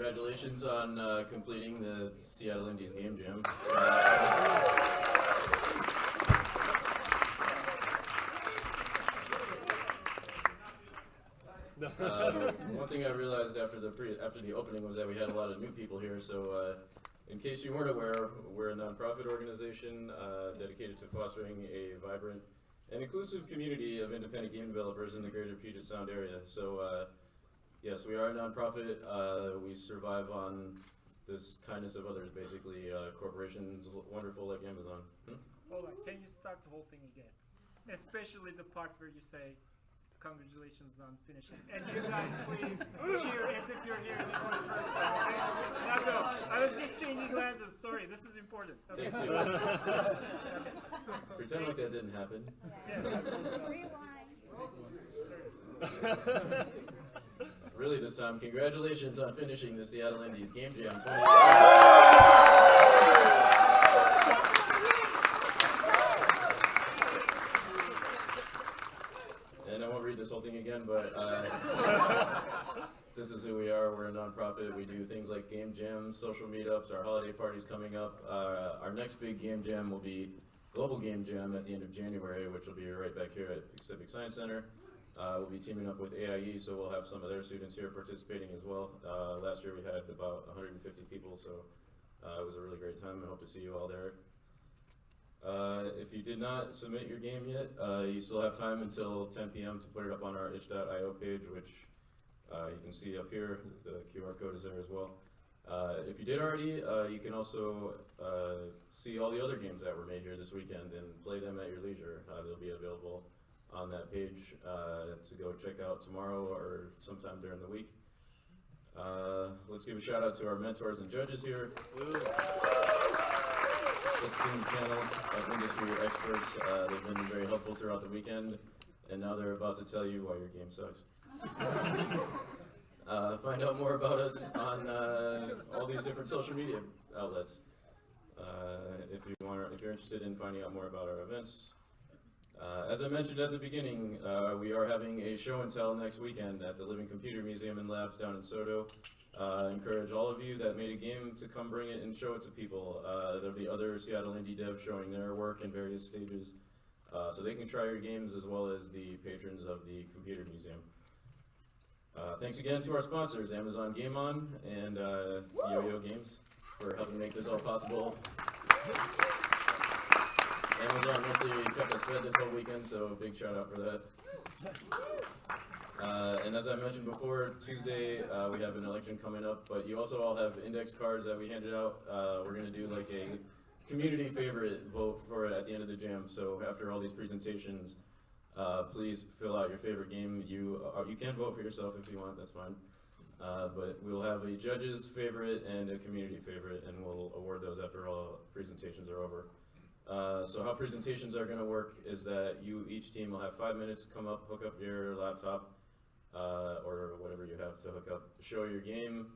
Congratulations on completing the Seattle Indies Game Jam. One thing I realized after the opening was that we had a lot of new people here. So, in case you weren't aware, we're a nonprofit organization dedicated to fostering a vibrant and inclusive community of independent game developers in the greater Puget Sound area. So, yes, we are a nonprofit. We survive on this kindness of others, basically. Corporations wonderful like Amazon. Hold on, can you start the whole thing again? Especially the part where you say, congratulations on finishing. And you guys please cheer as if you're here for the first time. Okay? Now go. I was just changing glasses. Sorry, this is important. Okay. Take two. Pretend like that didn't happen. Rewind. Really this time, congratulations on finishing the Seattle Indies Game Jam 2020. And I won't read this whole thing again, but this is who we are. We're a nonprofit. We do things like game jams, social meetups, our holiday parties coming up. Our next big game jam will be Global Game Jam at the end of January, which will be right back here at Pacific Science Center. We'll be teaming up with AIE, so we'll have some of their students here participating as well. Last year we had about 150 people, so it was a really great time. I hope to see you all there. If you did not submit your game yet, you still have time until 10 p.m. to put it up on our itch.io page, which you can see up here. The QR code is there as well. If you did already, you can also see all the other games that were made here this weekend and play them at your leisure. They'll be available on that page to go check out tomorrow or sometime during the week. Let's give a shout out to our mentors and judges here. This team panel of industry experts, they've been very helpful throughout the weekend, and now they're about to tell you why your game sucks. Find out more about us on all these different social media outlets. If you're interested in finding out more about our events. As I mentioned at the beginning, we are having a show and tell next weekend at the Living Computer Museum and Labs down in Soto. Encourage all of you that made a game to come bring it and show it to people. There'll be other Seattle indie devs showing their work in various stages, so they can try your games as well as the patrons of the Computer Museum. Thanks again to our sponsors, Amazon Game On and Yo-Yo Games, for helping make this all possible. Amazon mostly kept us fed this whole weekend, so big shout out for that. And as I mentioned before, Tuesday we have an election coming up, but you also all have index cards that we handed out. We're going to do like a community favorite vote for it at the end of the jam. So after all these presentations, please fill out your favorite game. You can vote for yourself if you want, that's fine. But we'll have a judge's favorite and a community favorite, and we'll award those after all presentations are over. So how presentations are going to work is that each team will have 5 minutes to come up, hook up your laptop, or whatever you have to hook up, show your game,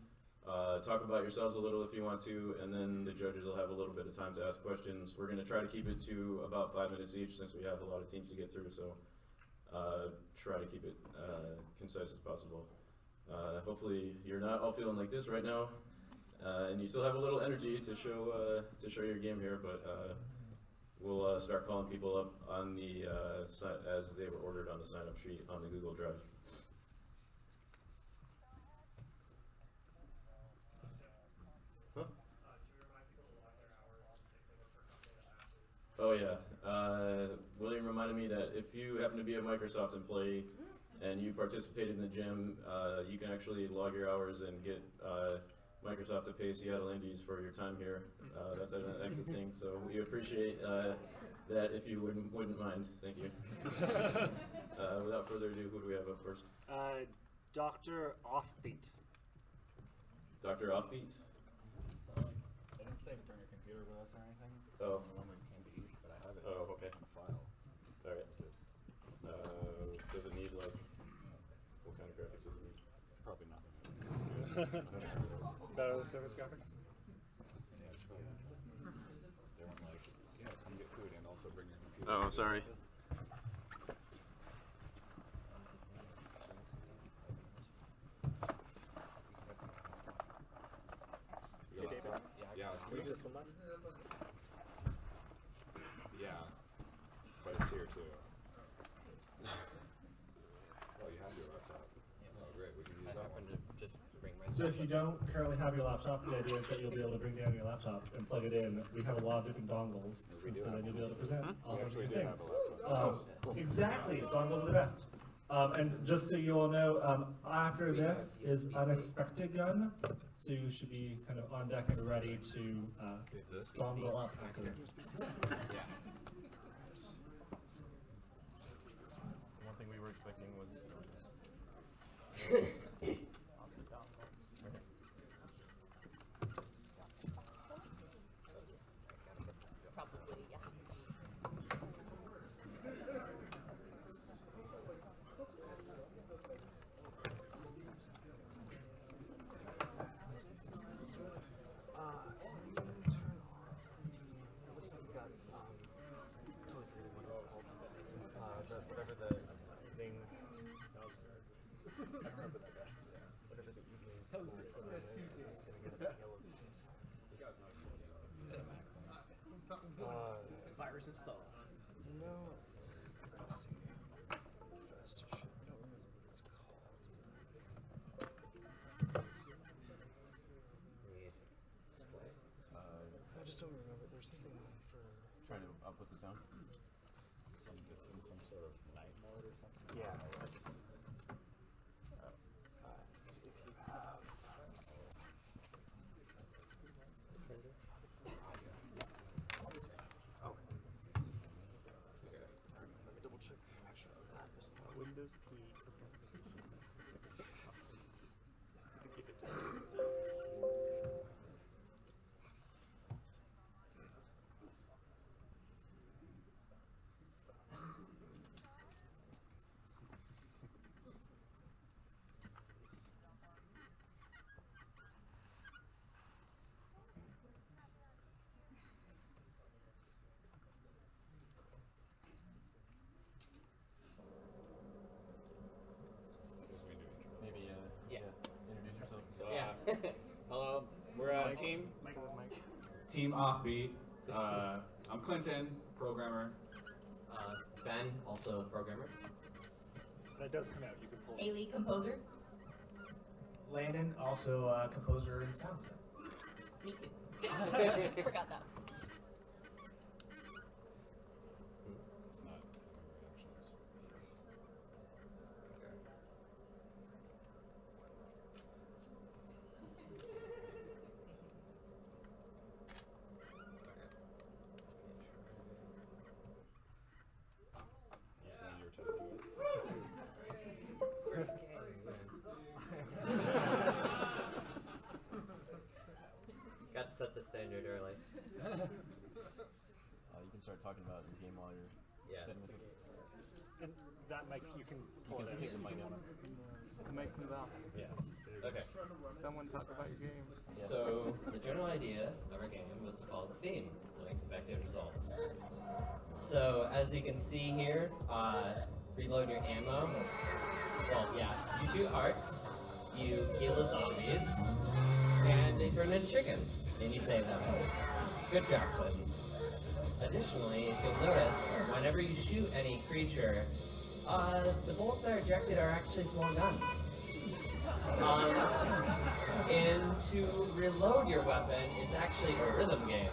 talk about yourselves a little if you want to, and then the judges will have a little bit of time to ask questions. We're going to try to keep it to about 5 minutes each since we have a lot of teams to get through, so try to keep it concise as possible. Hopefully you're not all feeling like this right now, and you still have a little energy to show your game here, but we'll start calling people up on the as they were ordered on the sign-up sheet on the Google Drive. Huh? Oh yeah, William reminded me that if you happen to be a Microsoft employee and you participated in the gym, you can actually log your hours and get Microsoft to pay Seattle Indies for your time here. That's an excellent thing, so we appreciate that if you wouldn't mind. Thank you. Without further ado, who do we have up first? Dr. Offbeat. Dr. Offbeat? I didn't say bring a computer with us or anything. Oh. I normally came to eat, but I have it Oh, okay. on the file. Alright. Does it need, like, what kind of graphics does it need? Probably nothing. Better than service graphics? Yeah, it's probably they weren't like, yeah, come get food and also bring your computer. Oh, sorry. Can we just film that? Yeah, but it's here too. Oh, you have your laptop. Oh, great. We can use that one. So if you don't currently have your laptop, the idea is that you'll be able to bring down your laptop and plug it in. We have a lot of different dongles, and so then you'll be able to present off We of actually your do thing. have a laptop. Exactly, dongles are the best. And just so you all know, after this is Unexpected Gun, so you should be kind of on deck and ready to dongle up after this. One thing we were expecting was. Probably, yeah. Whatever the thing. I remember that guy. Whatever the evening. It's gonna get a yellow tint. Virus installed. No. Let's see. Fast shit. I don't remember what it's called. I just don't remember. There's something for. Trying to output the sound. It's in some sort of night mode or something. Yeah. So if you have. Oh. Let me double check. Actually, that is not Windows P. Maybe, introduce yourself. So, hello, we're a team Offbeat. I'm Clinton, programmer. Ben, also a programmer. That does come out. You can pull. Ailey, composer. Landon, also a composer and sound designer. Me too. Forgot that. It's not reactions. This thing you were testing with? Got to set the standard early. You can start talking about the game while you're Yes. setting this up. And that mic, you can pull You it can out. take the mic out. The mic comes off. Yes. Okay. Someone talk about your game. So the general idea of our game was to follow the theme, unexpected results. So as you can see here, reload your ammo. Well, yeah, you shoot hearts, you kill the zombies, and they turn into chickens, and you save them. Good job, Clinton. Additionally, if you'll notice, whenever you shoot any creature, the bullets that are ejected are actually small guns. And to reload your weapon is actually a rhythm game.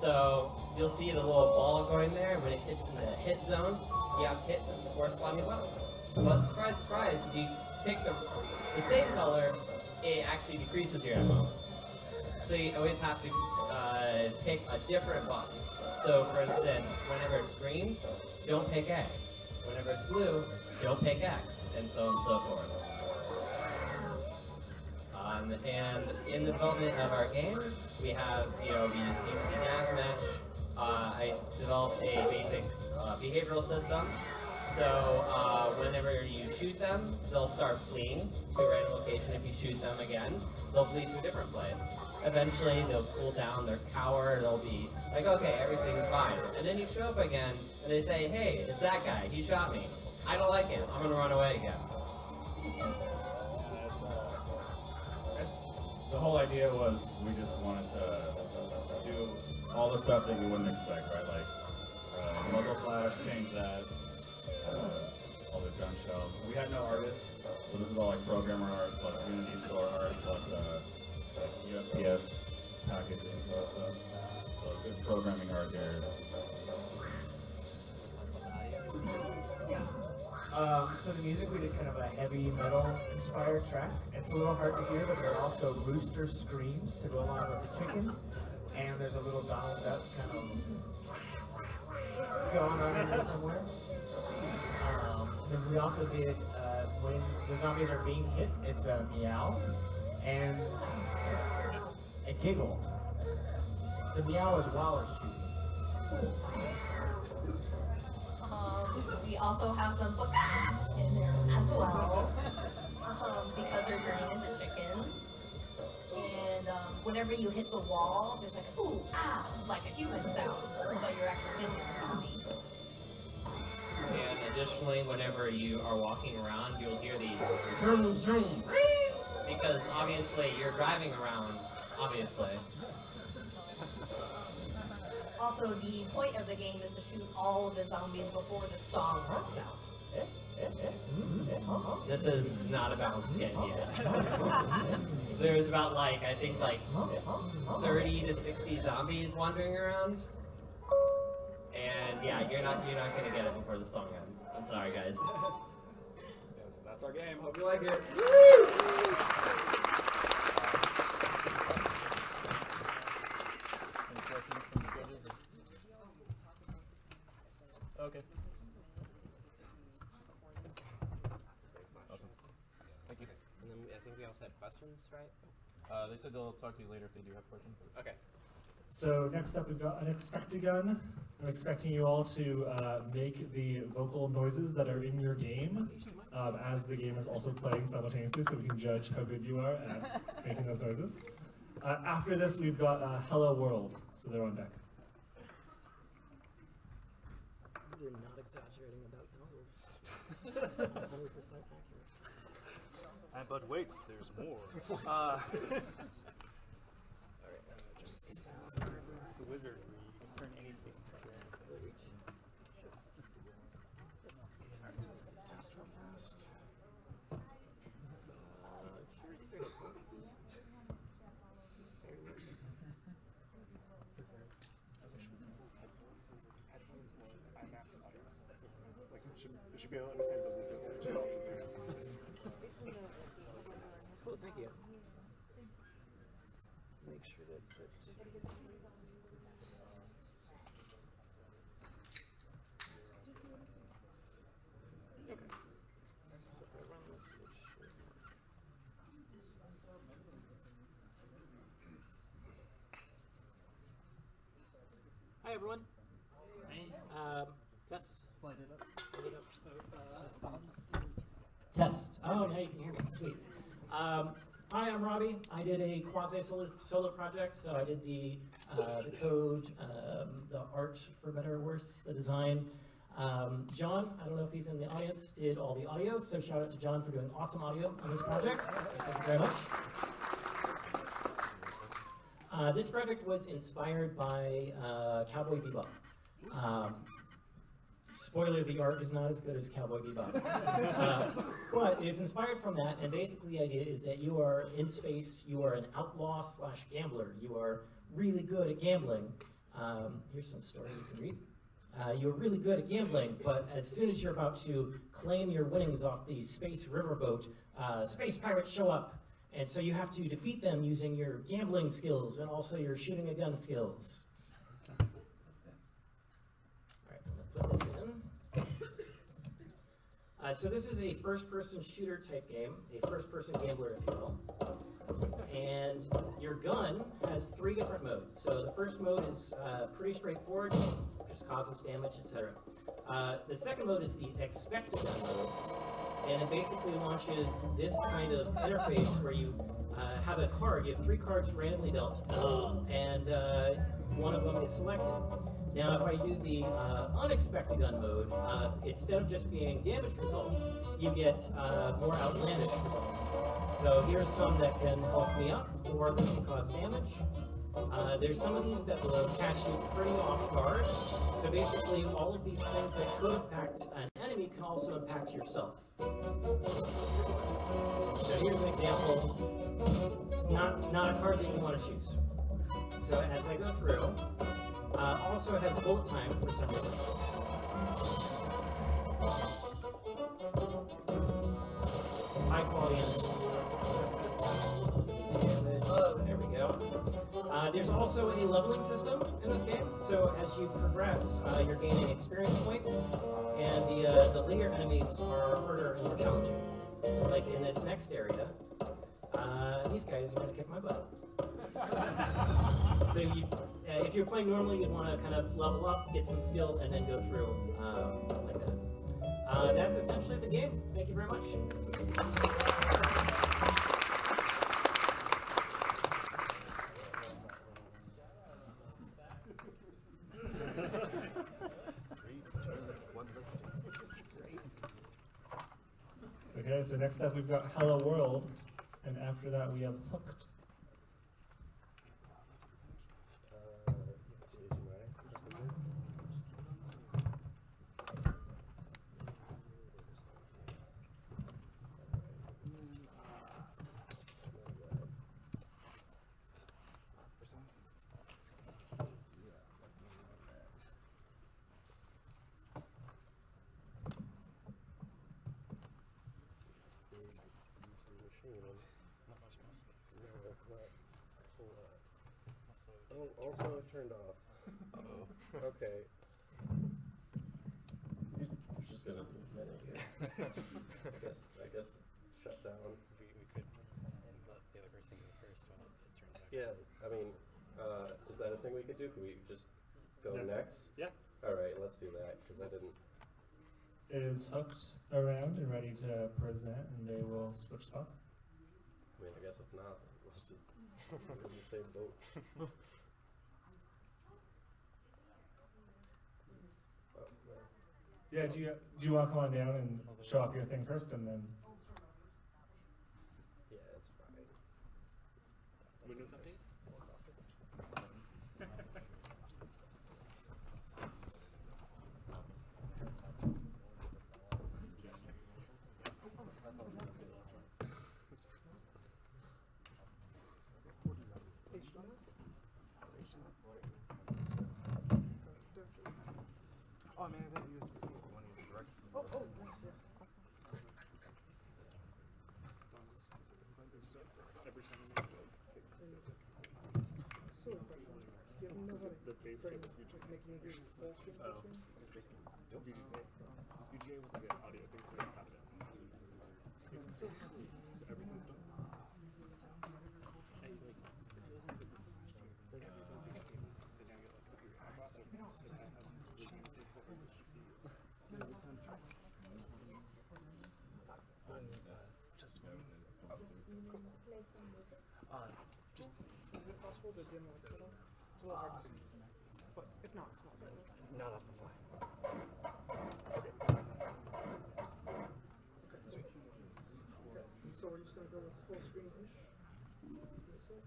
So you'll see the little ball going there. When it hits in the hit zone, you have to hit the corresponding weapon. But surprise, surprise, if you pick the same color, it actually decreases your ammo. So you always have to pick a different button. So for instance, whenever it's green, don't pick A. Whenever it's blue, don't pick X, and so on and so forth. And in the development of our game, we have, we use nav mesh. I developed a basic behavioral system. So whenever you shoot them, they'll start fleeing to a random location. If you shoot them again, they'll flee to a different place. Eventually, they'll cool down, they'll cower, they'll be like, okay, everything's fine. And then you show up again, and they say, hey, it's that guy, he shot me. I don't like him, I'm gonna run away again. the whole idea was we just wanted to do all the stuff that you wouldn't expect, right? Like muzzle flash, change that, all the gun shells. We had no artists, so this is all like programmer art plus Unity store art plus like UFPS packaging and stuff. So good programming art here. So the music, we did kind of a heavy metal inspired track. It's a little hard to hear, but there are also rooster screams to go along with the chickens. And there's a little Donald Duck kind of going on in there somewhere. Then we also did, when the zombies are being hit, it's a meow and a giggle. The meow is while it's shooting. We also have some books in there as well, because they're turning into chickens. And whenever you hit the wall, there's like a ooh, ah, like a human sound, but you're actually missing the zombie. And additionally, whenever you are walking around, you'll hear these zoom, zoom, because obviously you're driving around, obviously. Also, the point of the game is to shoot all of the zombies before the song runs out. This is not a balanced game yet. There's about like, I think like 30 to 60 zombies wandering around. And yeah, you're not gonna get it before the song ends. I'm sorry guys. Yes, that's our game. Hope you like it. Any questions from the judges? Okay. Awesome. Thank you. And then I think we also had questions, right? They said they'll talk to you later if they do have questions. Okay. So next up, we've got Unexpectagon. I'm expecting you all to make the vocal noises that are in your game as the game is also playing simultaneously, so we can judge how good you are at making those noises. After this, we've got Hello World, so they're on deck. You're not exaggerating about doubles. 100% accurate. But wait, there's more. Just sound. The wizard, you can turn anything into Alright, let's go test real fast. Sure, these are headphones. You should be able to understand those Cool, thank you. Make sure that's it. Okay. So if I run this, it should work. Hi everyone. Test. Slide it up. Slide it up. Test. Oh, now you can hear me. Sweet. Hi, I'm Robbie. I did a quasi-solo project, so I did the code, the art, for better or worse, the design. John, I don't know if he's in the audience, did all the audio, so shout out to John for doing awesome audio on this project. Thank you very much. This project was inspired by Cowboy Bebop. Spoiler, the art is not as good as Cowboy Bebop. But it's inspired from that, and basically the idea is that you are in space, you are an outlaw / gambler. You are really good at gambling. Here's some story you can read. You're really good at gambling, but as soon as you're about to claim your winnings off the space riverboat, space pirates show up. And so you have to defeat them using your gambling skills and also your shooting a gun skills. Alright, I'm gonna put this in. So this is a first-person shooter type game, a first-person gambler, if you will. And your gun has 3 different modes. So the first mode is pretty straightforward, just causes damage, etc. The second mode is the expected gun mode, and it basically launches this kind of interface where you have a card. You have 3 cards randomly dealt, and one of them is selected. Now, if I do the unexpected gun mode, instead of just being damage results, you get more outlandish results. So here's some that can help me up, or this can cause damage. There's some of these that will catch you pretty off guard. So basically, all of these things that could impact an enemy can also impact yourself. So here's an example. It's not a card that you want to choose. So as I go through, also it has bullet time for some reason. High quality damage. There we go. There's also a leveling system in this game. So as you progress, you're gaining experience points, and the later enemies are harder and more challenging. So like in this next area, these guys are going to kick my butt. So if you're playing normally, you'd want to kind of level up, get some skill, and then go through like that. That's essentially the game. Thank you very much. Okay, so next up we've got Hello World, and after that we have Hooked. Oh, also turned off. Okay. Just gonna do a minute here. I guess Shut down. We could let the other person go first while it turns back. Yeah, I mean, is that a thing we could do? Could we just go Yes. next? Yeah. Alright, let's do that, because I didn't. Is Hooked around and ready to present, and they will switch spots? I mean, I guess if not, let's just we're in the same boat. Oh, no. Yeah, do you want to come on down and show off your thing first, and then? Yeah, it's fine. Windows update? Oh man, I got USB-C if you want to use it direct. Oh, nice, yeah. Every time I make those. The base game is VGA. Oh, it's base game. VGA. It's VGA with like an audio thing for inside of it. So everything's done. And like, just one. Just Is it possible to dim the lights at all? It's a little hard to see. But if not, it's not bad. not off the fly. Okay, sweet. Okay, so we're just gonna go with full screen-ish. Okay.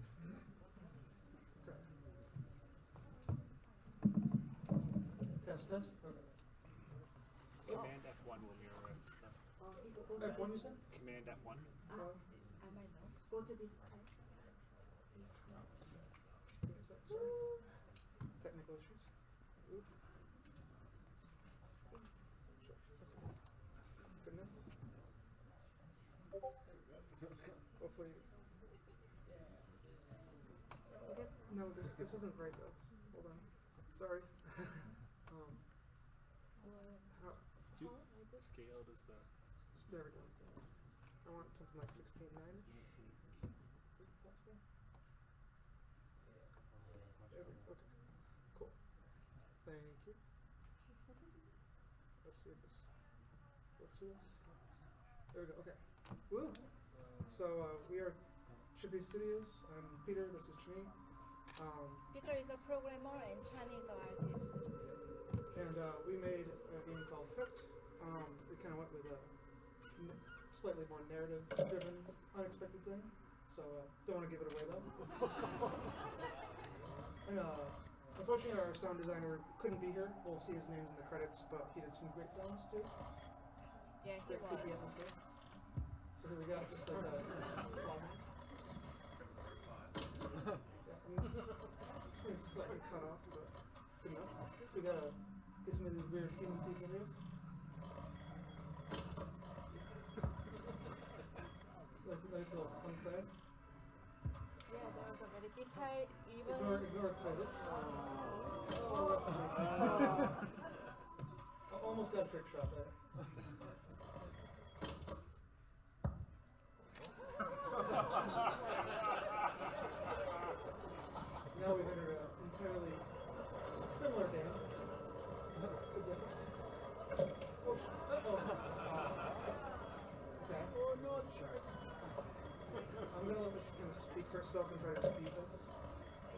Test, test. Command F1 will mirror it. F1 you said? Command F1. I might know. Go to this card. Technical issues. Oop. Good enough? Hopefully. No, this isn't right though. Hold on. Sorry. How, Scaled is the. there we go. I want something like 16:9. Okay. Cool. Thank you. Let's see if this works for us. There we go. Okay. Woo! So we are Chippy Studios. I'm Peter. This is Chini. Peter is a programmer and Chinese artist. And we made a game called Hooked. We kind of went with a slightly more narrative-driven, unexpected thing. So don't want to give it away though. And unfortunately, our sound designer couldn't be here. We'll see his names in the credits, but he did some great sounds too. Yeah, he Great creepy was. atmosphere. So here we go, just like a it's slightly cut off, but good enough. We gotta get some of these weird human people here. That's a nice little fun thing. Yeah, there was a very detailed, even. Ignore physics. Almost got a trick shot there. Now we've entered an entirely similar game. Okay. I'm gonna let this kind of speak for itself and try to speed this.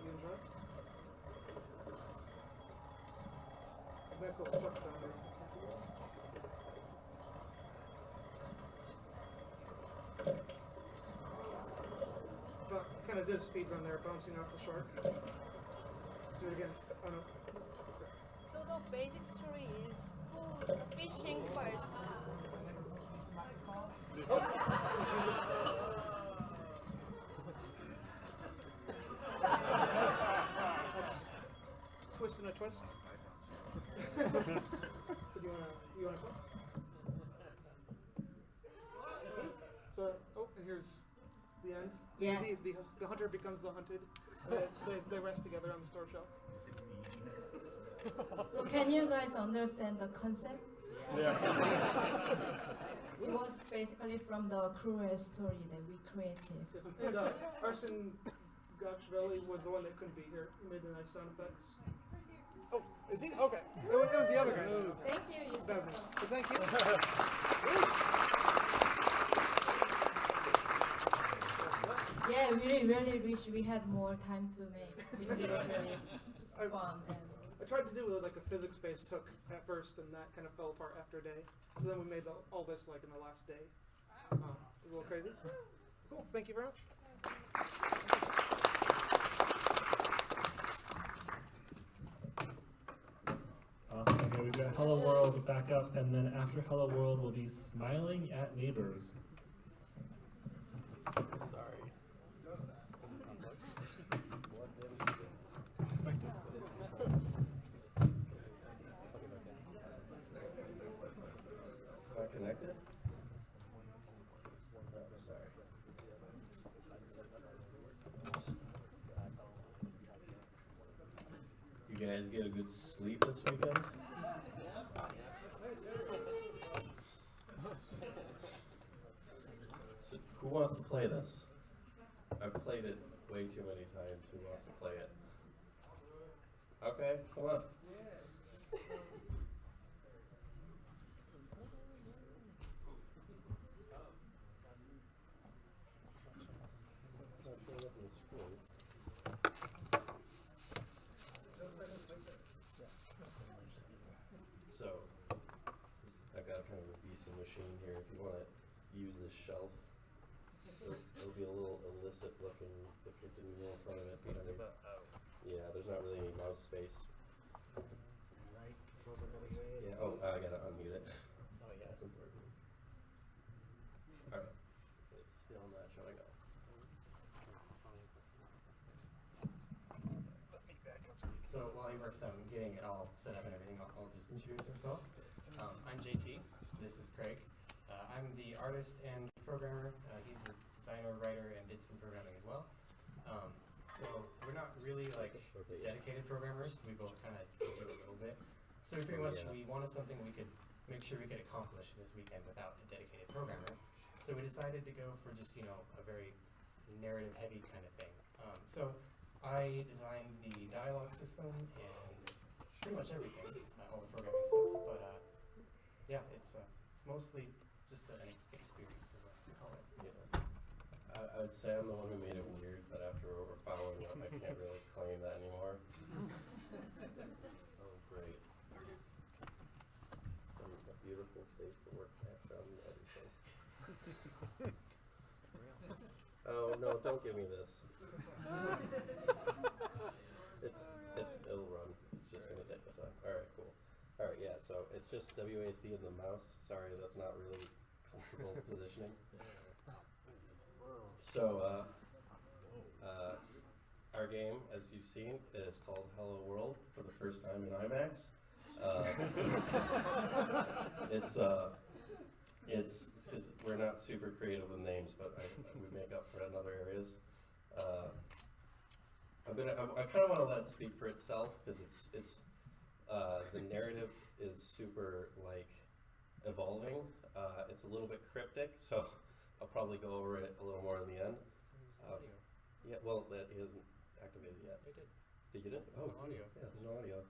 You enjoy? A nice little suck sound there. But kind of did a speed run there, bouncing off the shark. Do it again. Oh no. So the basic story is fishing first. That's twist and a twist. So do you wanna play? So and here's the end. Yeah. The hunter becomes the hunted. They rest together on the store shelf. So can you guys understand the concept? Yeah. It was basically from the cruel story that we created. And Arsen Gachvelli was the one that couldn't be here. He made the nice sound effects. Oh, is he? Okay. It was the other guy. Thank you, Yusuf. So thank you. Yeah, we really wish we had more time to make because it was really fun. And I tried to do like a physics-based hook at first, and that kind of fell apart after a day. So then we made all this like in the last day. It was a little crazy. Cool. Thank you very much. Awesome. Okay, we've got Hello World back up, and then after Hello World, we'll be Smiling at Neighbors. Sorry. Not connected? You guys get a good sleep this weekend? So who wants to play this? I've played it way too many times. Who wants to play it? Okay, come on. So, I've got kind of a beastie machine here. If you want to use this shelf, it'll be a little illicit looking if it didn't go in front of it. Behind it. Yeah, there's not really any mouse space. Yeah, oh, I gotta unmute it. Oh yeah, that's important. Alright, let's film that showing up. So while he works on getting it all set up and everything, I'll just introduce ourselves. I'm JT. This is Craig. I'm the artist and programmer. He's a designer, writer, and did some programming as well. So we're not really like dedicated programmers. We both kind of do a little bit. So we pretty much we wanted something we could make sure we could accomplish this weekend without a dedicated programmer. So we decided to go for just a very narrative-heavy kind of thing. So I designed the dialogue system and pretty much everything, all the programming stuff. But yeah, it's mostly just an experience, as I call it. Yeah. I'd say I'm the one who made it weird, but after we're following up, I can't really claim that anymore. Oh, great. A beautiful, safe to work background and everything. Oh, no, don't give me this. It'll run. It's just going to take us up. All right, cool. All right, yeah, so it's just WASD and the mouse. Sorry, that's not really comfortable positioning. So, our game, as you've seen, is called Hello World for the first time in IMAX. It's because we're not super creative with names, but we make up for it in other areas. I kind of want to let it speak for itself because it's the narrative is super like evolving. It's a little bit cryptic, so I'll probably go over it a little more in the end. Yeah, well, that he hasn't activated yet. I did. Did you did? Oh, no audio. Yeah, there's no audio.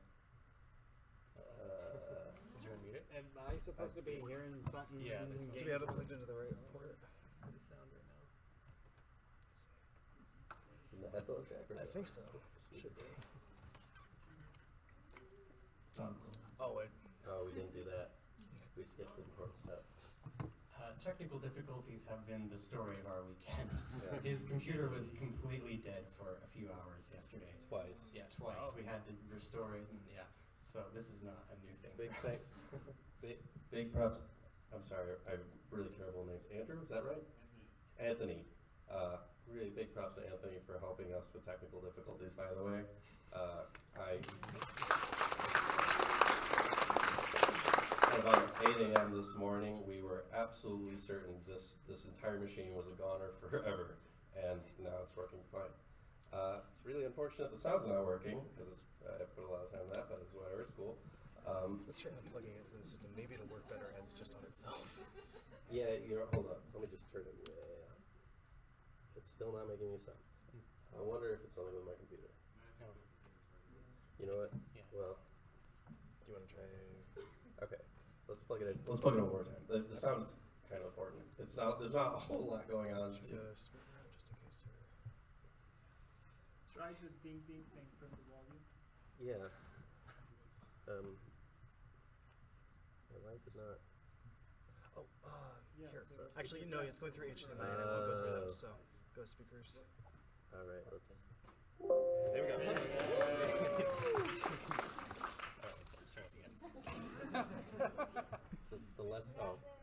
Did you unmute it? Am I supposed to be hearing something? Yeah. in Do game? we have it plugged into the right port? The sound right now. In the headphone jack? Or I think so. Should be. Oh, we didn't do that. We skipped the important step. Technical difficulties have been the story of our weekend. Yeah. His computer was completely dead for a few hours yesterday. Twice. Yeah, twice. Oh. We had to restore it, and yeah. So this is not a new thing Big for thanks. us. Big props. I'm sorry, I have really terrible names. Andrew, is that right? Anthony. Really big props to Anthony for helping us with technical difficulties, by the way. At about 8 a.m. this morning, we were absolutely certain this entire machine was a goner forever, and now it's working fine. It's really unfortunate the sound's not working, because I put a lot of time in that, but it's whatever, it's cool. Let's try unplugging it from the system. Maybe it'll work better as just on itself. Yeah, hold up. Let me just turn it. Yeah. It's still not making any sound. I wonder if it's something with my computer. You know what? Yeah. Well, Do you want to try? okay. Let's plug it in. Let's plug it in one more time. The sound's kind of important. It's not. There's not a whole lot going on. Just in case. Try the ding ding thing from the volume. Yeah. Why is it not? Oh, Yeah, here. so- Actually, no, it's going through HDMI and it won't go through those, so go speakers. All right. Let's. There we go. All right. Let's try it again.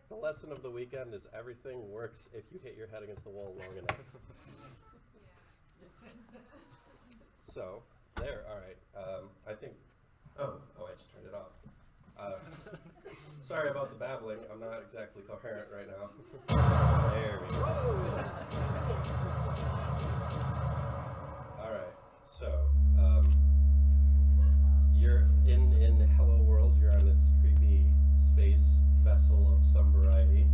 The lesson of the weekend is everything works if you hit your head against the wall long enough. So, there, all right. I think, oh, I just turned it off. Sorry about the babbling. I'm not exactly coherent right now. There we go. All right. So, you're in Hello World. You're on this creepy space vessel of some variety.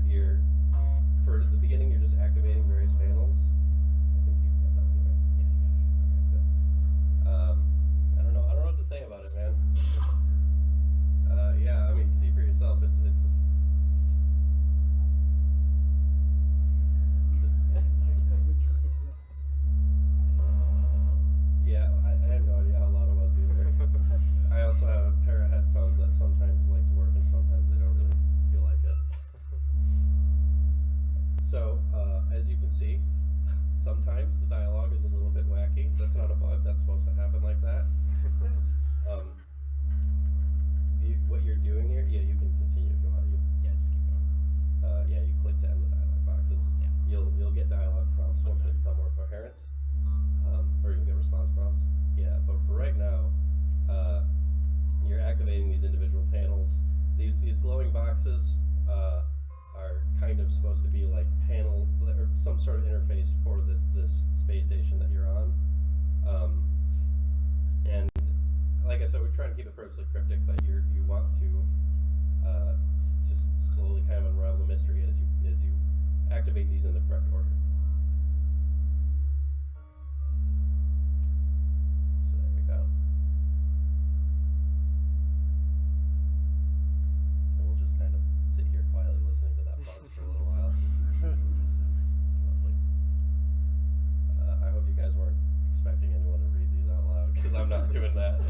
You're for the beginning. You're just activating various panels. I think you got that one right. Yeah, you got it. Okay, good. I don't know what to say about it, man. Yeah, I mean, see for yourself. It's yeah, I have no idea how loud it was either. I also have a pair of headphones that sometimes like to work and sometimes they don't really feel like it. So, as you can see, sometimes the dialogue is a little bit wacky. That's not a bug, that's supposed to happen like that. What you're doing here, yeah, you can continue if you want. Yeah, just keep going. Yeah, you click to end the dialogue boxes. Yeah. You'll get dialogue prompts once they become more coherent, or you'll get response prompts. Yeah, but for right now, you're activating these individual panels. These glowing boxes are kind of supposed to be like panel or some sort of interface for this space station that you're on. And like I said, we're trying to keep it purposely cryptic, but you want to just slowly kind of unravel the mystery as you activate these in the correct order. So there we go. And we'll just kind of sit here quietly listening to that buzz for a little while. I'm not doing that. It's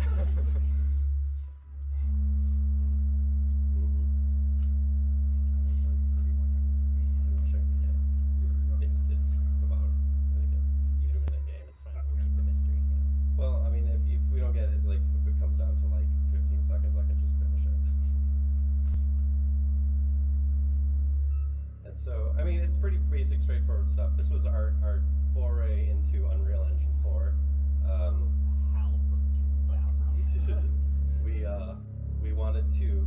about, I think, a 2-minute game. It's fine. We'll keep the mystery. You know. Well, I mean, if we don't get it, like, if it comes down to like 15 seconds, I can just finish it. And so, I mean, it's pretty basic, straightforward stuff. This was our foray into Unreal Engine 4. HAL from 2000. We wanted to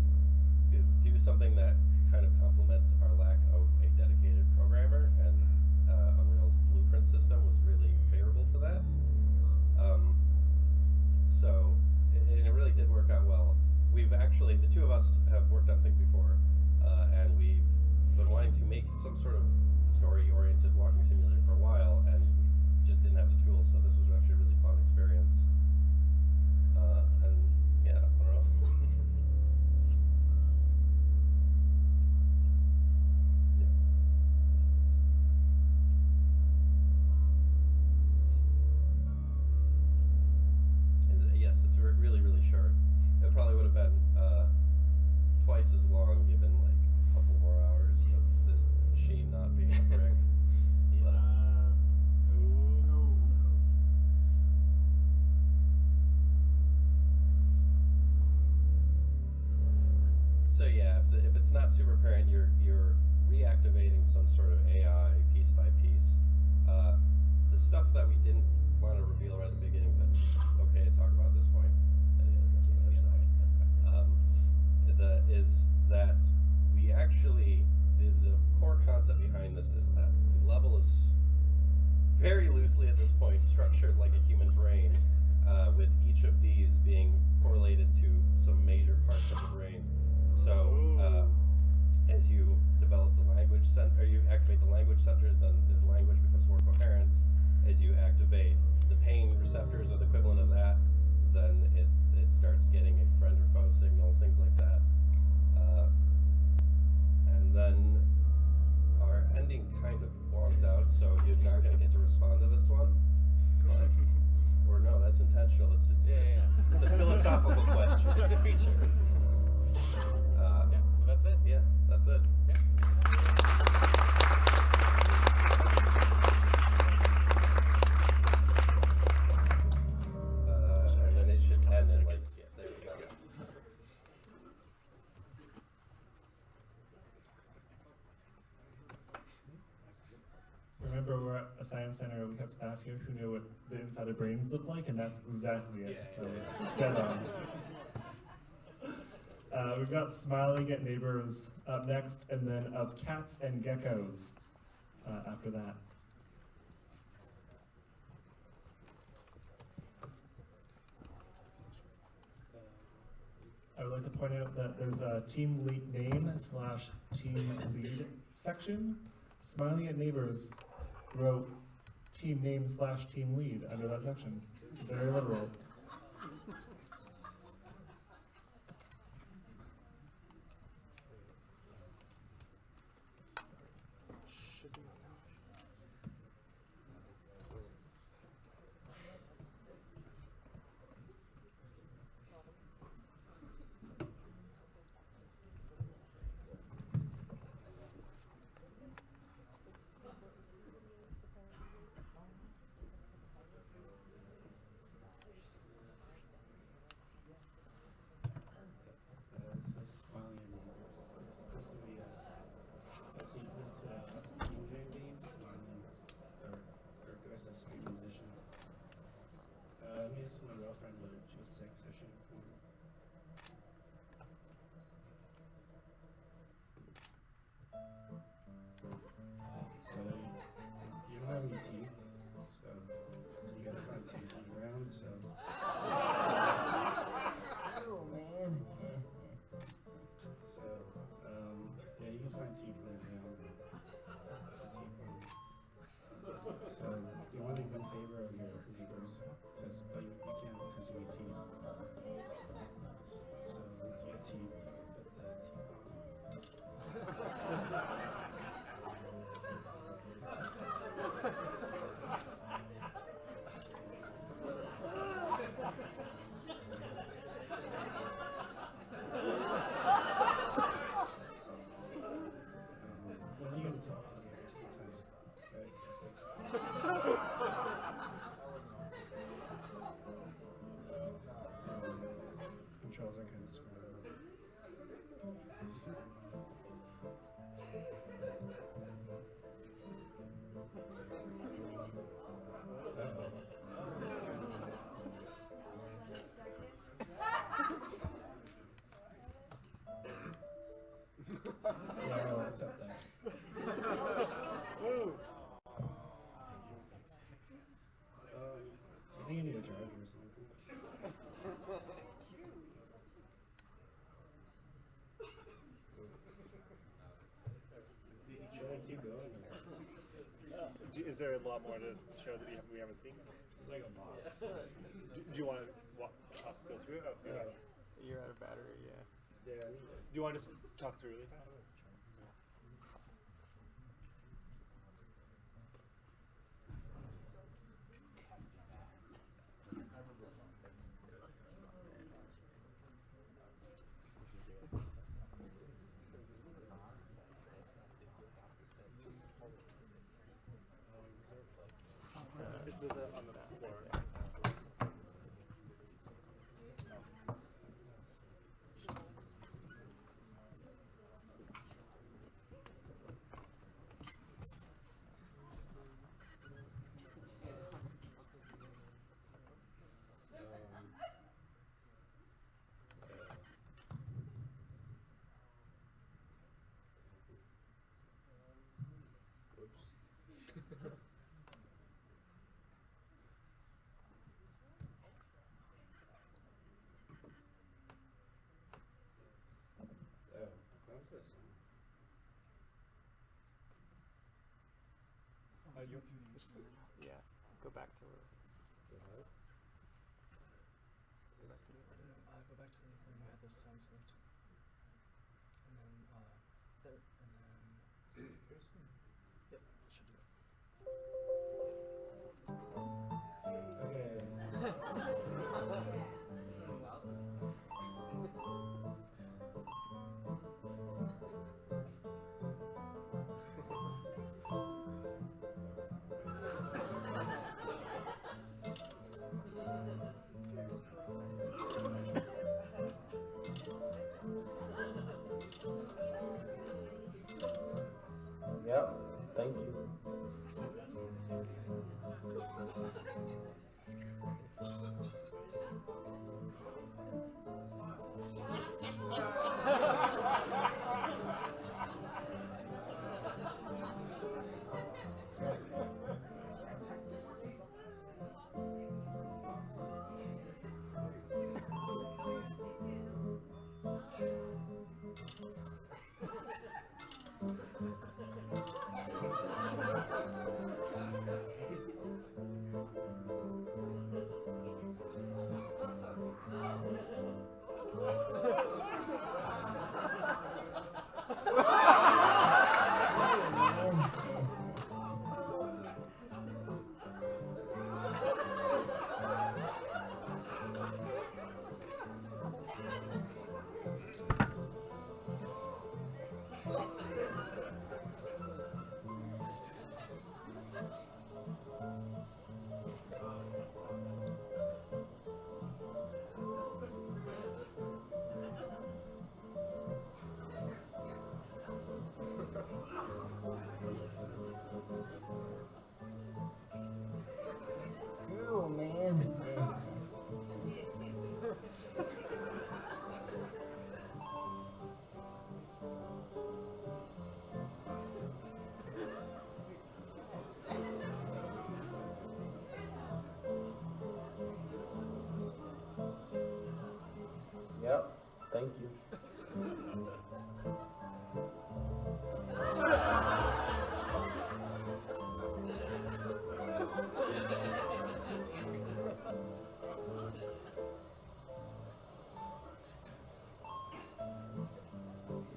do something that kind of complements our lack of a dedicated programmer, and Unreal's blueprint system was really favorable for that. So it really did work out well. We've actually, the two of us have worked on things before, and we've been wanting to make some sort of story-oriented walking simulator for a while, and we just didn't have the tools, so this was actually a really fun experience. And yeah, I don't know. Yes, it's really, really short. It probably would have been twice as long given like a couple more hours of this machine not being a brick. But, so yeah, if it's not super apparent, you're reactivating some sort of AI piece by piece. The stuff that we didn't want to reveal right at the beginning, but okay to talk about at this point, and the other side. Is that we actually, the core concept behind this is that the level is very loosely at this point structured like a human brain, with each of these being correlated to some major parts of the brain. So as you develop the language center, or you activate the language centers, then the language becomes more coherent. As you activate the pain receptors or the equivalent of that, then it starts getting a friend or foe signal, things like that. And then our ending kind of wonked out, so you're not going to get to respond to this one. But, or no, that's intentional. It's a philosophical question. It's a feature. Yeah, so that's it? Yeah, that's it. Yeah. And then it should end in like, yeah, there we go. Remember, we're at a science center, we have staff here who know what the inside of brains look like, and that's exactly it. That was dead on. We've got Smiling at Neighbors up next, and then Of Cats and Geckos after that. I would like to point out that there's a team lead name / team lead section. Smiling at Neighbors wrote team name / team lead under that section. Very literal. driver or something. Should I keep going? Is there a lot more to show that we haven't seen? It's like a boss. Do you want to go through it? Oh, okay. You're out of battery, yeah. Yeah. Do you want to just talk through really fast? There's a on the floor. Yeah, go back to where. Go back to where you had this sound select. And then, there, and then, yep, that should do it. Yep, thank you. Cool, man. Yep, thank you.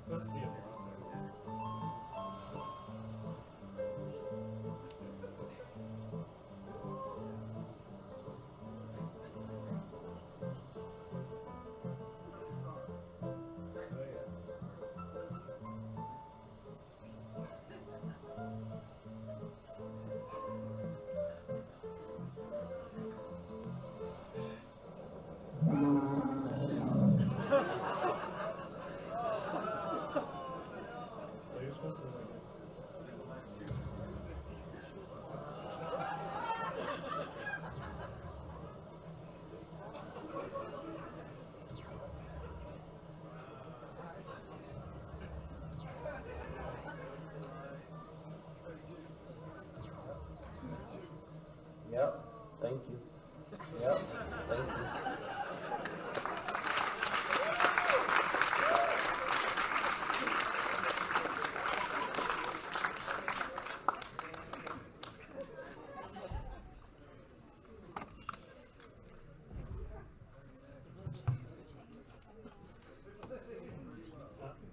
Supposed to be a boss. So you're supposed to like. Yep, thank you. Yep.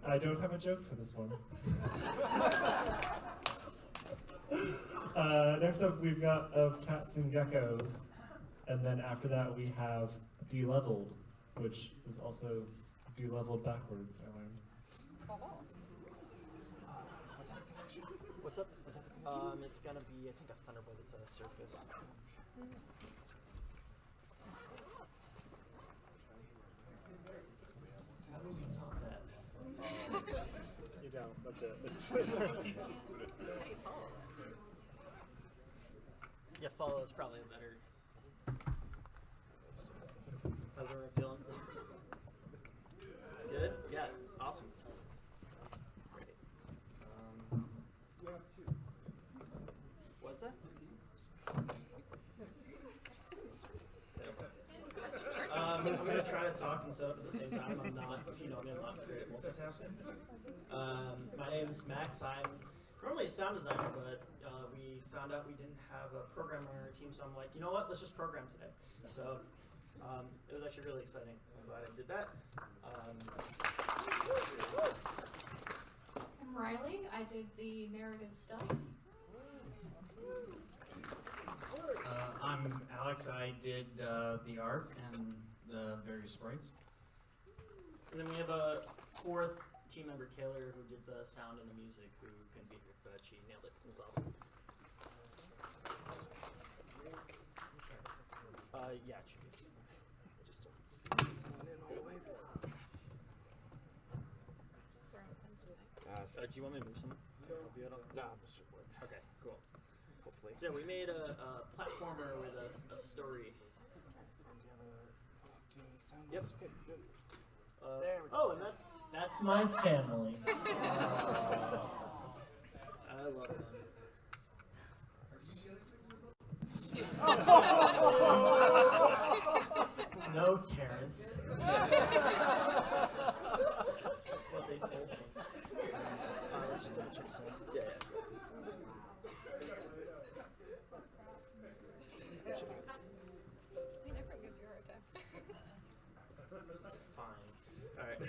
I don't have a joke for this one. Next up, we've got Of Cats and Geckos, and then after that we have De-Leveled, which is also de-leveled backwards, I learned. What's up? It's gonna be, I think, a Thunderbolt that's on a surface. You don't, that's it. Yeah, follow is probably a better. How's everyone feeling? Good? Yeah, awesome. Great. What's that? I'm gonna try to talk and set up at the same time. I'm not, if you know me, I'm not great at multitasking. My name is Max. I'm normally a sound designer, but we found out we didn't have a programmer on our team, so I'm like, you know what, let's just program today. So it was actually really exciting. I'm glad I did that. I'm Riley. I did the narrative stuff. I'm Alex. I did the art and the various sprites. And then we have a fourth team member, Taylor, who did the sound and the music, who couldn't be here, but she nailed it. It was awesome. Yeah, it should be. I just don't see it's not in all the way. Do you want me to move some? No, this should work. Okay, cool. Hopefully. So yeah, we made a platformer with a story. Yep. Okay, good. There we go. Oh, and that's my family. I love them. No, Terrence. That's what they told me. Let's just double check some. Yeah, yeah. That's fine. Alright.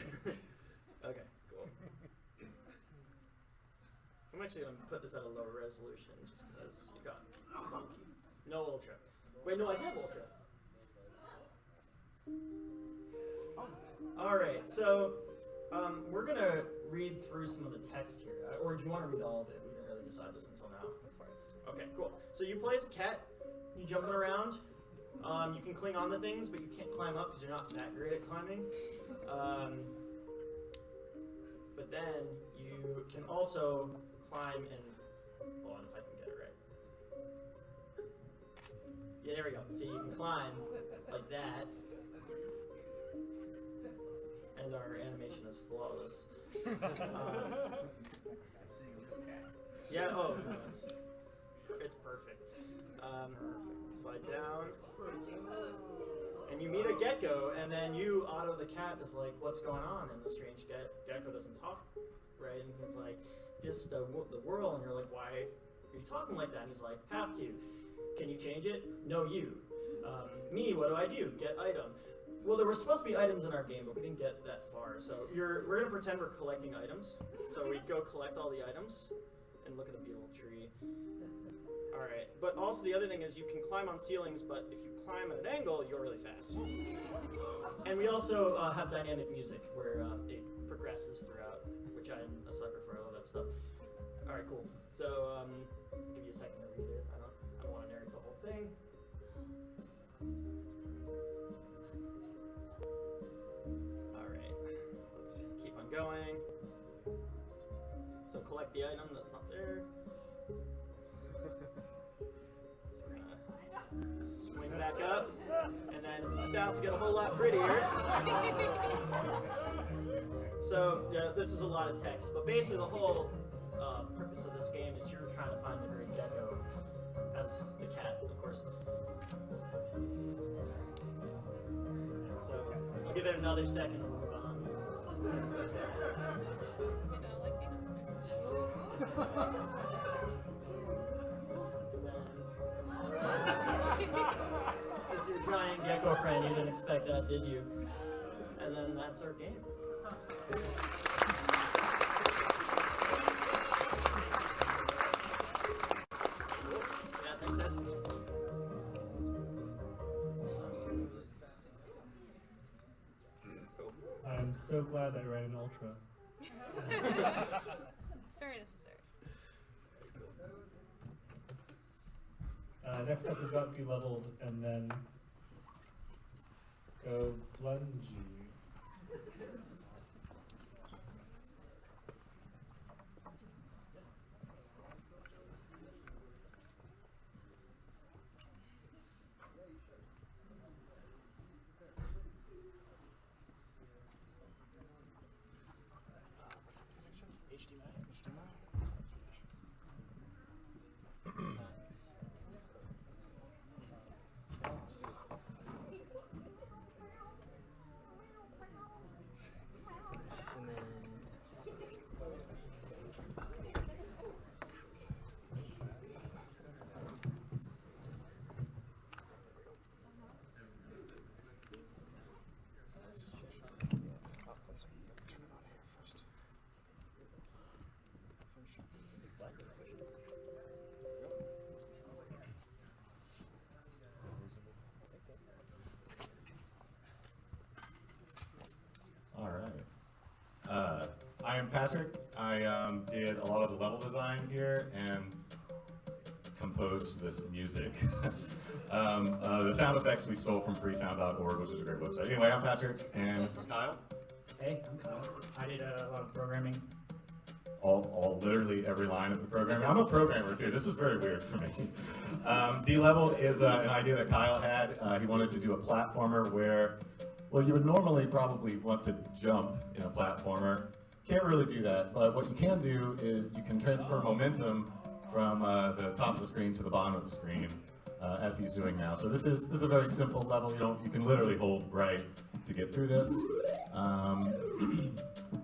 Okay, cool. So I'm actually going to put this at a lower resolution just because you got clunky. No ultra. Wait, no, I did have ultra. Alright, so we're going to read through some of the text here. Or do you want to read all of it? We didn't really decide this until now. Okay, cool. So you play as a cat. You jumping around. You can cling on to things, but you can't climb up because you're not that great at climbing. But then you can also climb and, hold on if I can get it right. Yeah, there we go. So you can climb like that. And our animation is flawless. Yeah, oh, no, it's perfect. Slide down. And you meet a gecko, and then you, Otto the cat, is like, what's going on? And the strange gecko doesn't talk, right? And he's like, this the world, and you're like, why are you talking like that? And he's like, have to. Can you change it? No, you. Me, what do? Get item. Well, there were supposed to be items in our game, but we didn't get that far. So we're gonna pretend we're collecting items. So we go collect all the items, and look at the beautiful tree. Alright, but also the other thing is you can climb on ceilings, but if you climb at an angle, you're really fast. And we also have dynamic music, where it progresses throughout, which I'm a sucker for. I love that stuff. Alright, cool. So, I'll give you a second to read it. I don't want to narrate the whole thing. Alright, let's keep on going. So collect the item that's not there. Swing back up, and then it's about to get a whole lot prettier. So, yeah, this is a lot of text, but basically the whole purpose of this game is you're trying to find the green gecko, as the cat, of course. give it another second to move on. Is your giant gecko friend? You didn't expect that, did you? And then that's our game. Yeah, thanks, guys. I'm so glad I ran an ultra. Very necessary. Next up, we've got de-leveled and then go plungy. I am Patrick. I did a lot of the level design here and composed this music. The sound effects we stole from freesound.org, which is a great website. Anyway, I'm Patrick, and this is Kyle. Hey, I'm Kyle. I did a lot of programming. Literally every line of the programming. I'm a programmer too. This was very weird for me. D-Level is an idea that Kyle had. He wanted to do a platformer where, well, you would normally probably want to jump in a platformer. Can't really do that, but what you can do is you can transfer momentum from the top of the screen to the bottom of the screen, as he's doing now. So this is a very simple level. You can literally hold right to get through this.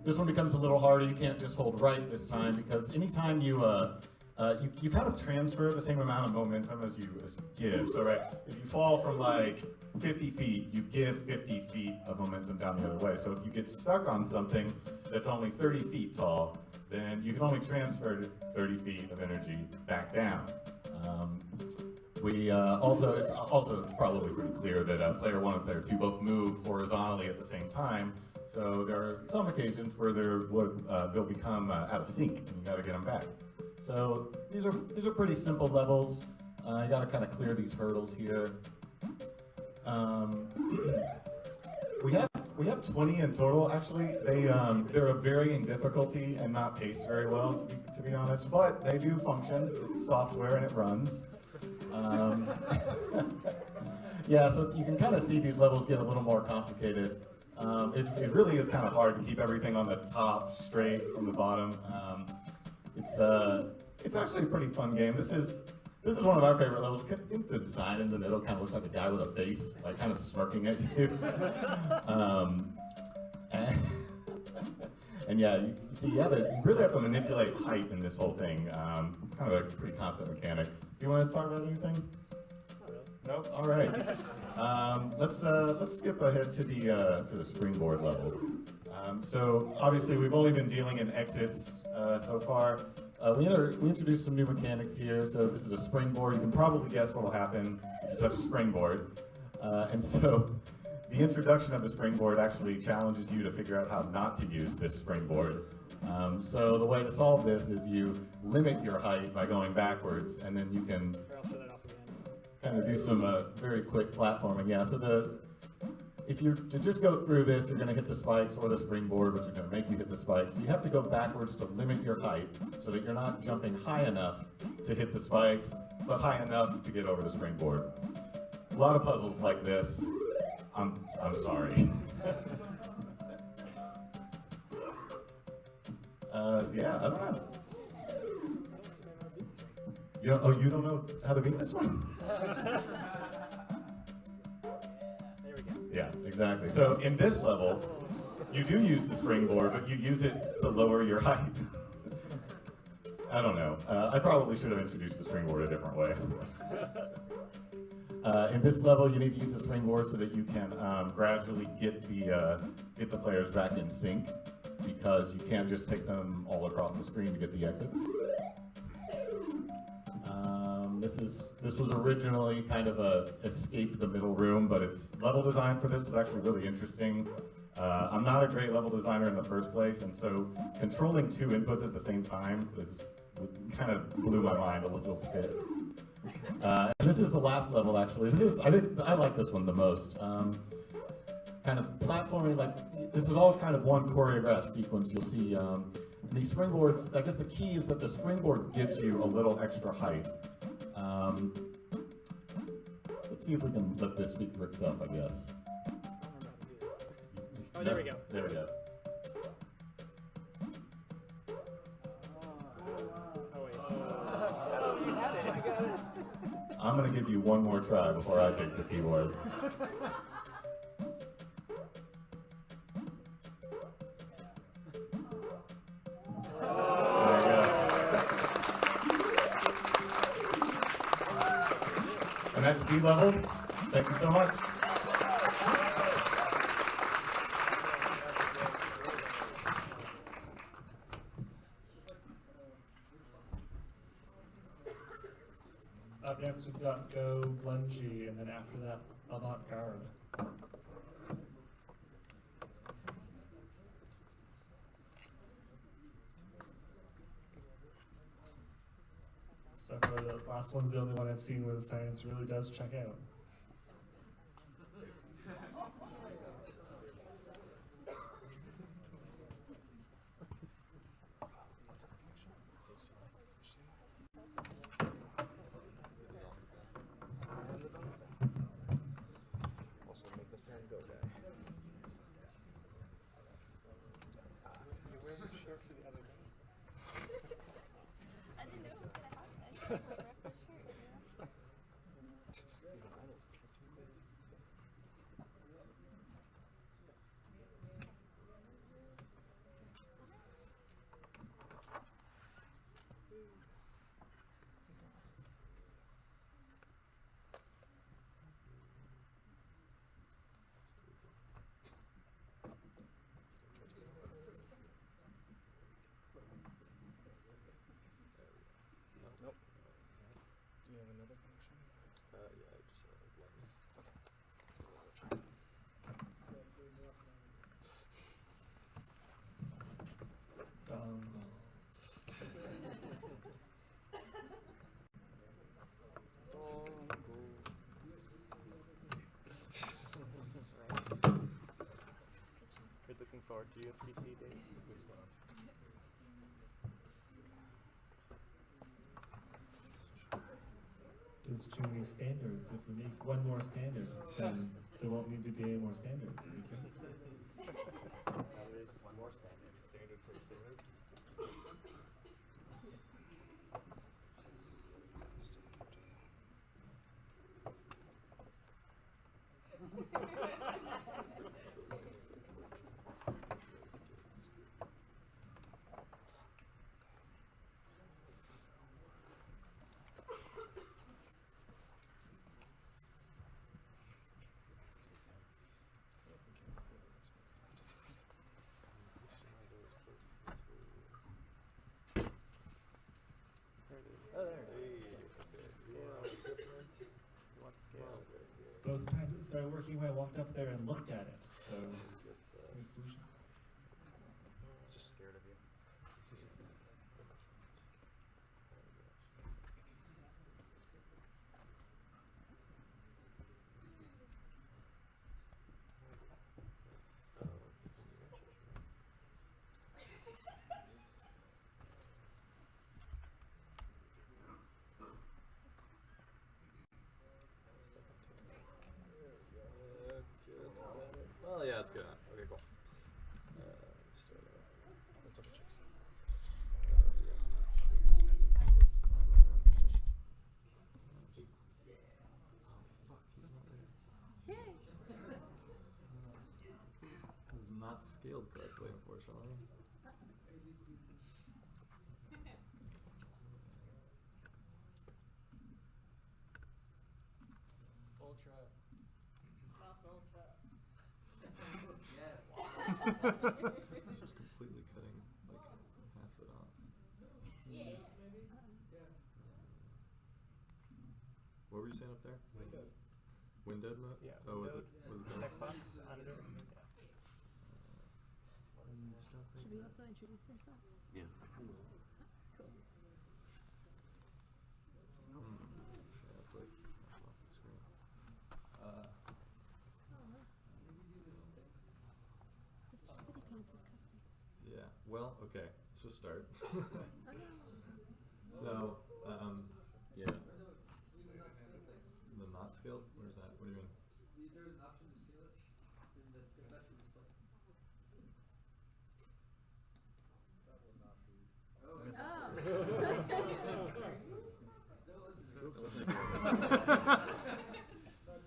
This one becomes a little harder. You can't just hold right this time, because anytime you kind of transfer the same amount of momentum as you give. So right, if you fall from like 50 feet, you give 50 feet of momentum down the other way. So if you get stuck on something that's only 30 feet tall, then you can only transfer 30 feet of energy back down. It's probably pretty clear that player 1 and player 2 both move horizontally at the same time. So there are some occasions where they'll become out of sync, and you got to get them back. So these are pretty simple levels. You got to kind of clear these hurdles here. We have 20 in total. Actually, they're of varying difficulty and not paced very well, to be honest. But they do function. It's software and it runs. Yeah, so you can kind of see these levels get a little more complicated. It really is kind of hard to keep everything on the top straight from the bottom. It's actually a pretty fun game. This is one of our favorite levels. I think the design in the middle kind of looks like a guy with a face, like kind of smirking at you. And yeah, you really have to manipulate height in this whole thing. Kind of a pretty constant mechanic. Do you want to talk about anything? No? All right. Let's skip ahead to the springboard level. So obviously we've only been dealing in exits so far. We introduced some new mechanics here. So this is a springboard. You can probably guess what will happen if you touch a springboard. And so the introduction of the springboard actually challenges you to figure out how not to use this springboard. So the way to solve this is you limit your height by going backwards, and then you can kind of do some very quick platforming. Yeah, so if you're to just go through this, you're going to hit the spikes or the springboard, which is going to make you hit the spikes. You have to go backwards to limit your height so that you're not jumping high enough to hit the spikes, but high enough to get over the springboard. A lot of puzzles like this. I'm sorry. Yeah, I don't know. You don't know how to beat this one? There we go. Yeah, exactly. So in this level, you do use the springboard, but you use it to lower your height. I don't know. I probably should have introduced the springboard a different way. In this level, you need to use the springboard so that you can gradually get the players back in sync, because you can't just take them all across the screen to get the exits. This was originally kind of a escape the middle room, but its level design for this was actually really interesting. I'm not a great level designer in the first place, and so controlling two inputs at the same time kind of blew my mind a little bit. And this is the last level, actually. I like this one the most. Kind of platforming, like, this is all kind of one choreographed sequence. You'll see these springboards. I guess the key is that the springboard gives you a little extra height. Let's see if we can let this speak for itself, I guess. Oh, there we go. There we go. I'm going to give you one more try before I take the keyboard. There you go. And that's D level. Thank you so much. Up next, we've got Go, Lungy, and then after that, Avant-Garde. So far, the last one's the only one I've seen where the science really does check out. Also make the sound go guy. You wear the shirt for the other guys? I didn't know it was gonna happen. Nope. Do you have another connection? Yeah, I just lightning. Okay. Let's give it another try. You're looking forward to USB-C days? There's too many standards. If we make one more standard, then there won't need to be any more standards. There's one more standard. Standard for the standard? Both times it started working when I walked up there and looked at it. So, new solution. Just scared of you. Well, yeah, it's good. Okay, cool. Let's double check some. scaled correctly, unfortunately. Ultra. Boss Ultra. Completely cutting like half it off. Yeah. What were you saying up there? Windowed. Windowed mode? Yeah. Oh, was it? Checkbox under. Should we also introduce ourselves? Yeah. Cool. Yeah, it's like off the screen. Mr. Spitty Pants is covered. Yeah. Well, okay. So start. Oh, So, Yeah. the not scaled? Where's that? What do you mean? There's an option to scale it in the confession display.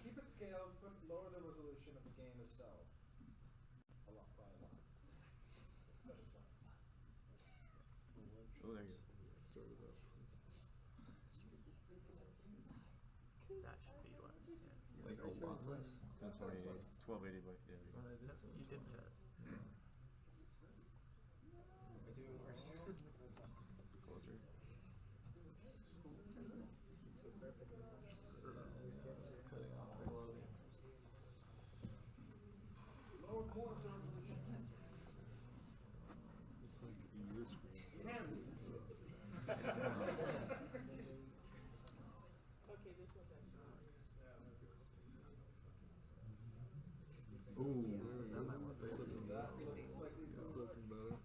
Keep it scaled, but lower the resolution of the game itself. A lot by a lot. Oh, there you go. Started up. That should be less. Yeah. Like a lot less? 1028, 1280 by, yeah. You did that. It's even worse. Closer. Cutting off the loading. Lower more of the resolution. It's like your screen. Hands. Okay, this one's actually. Ooh, that might work. That's looking better. That's looking better.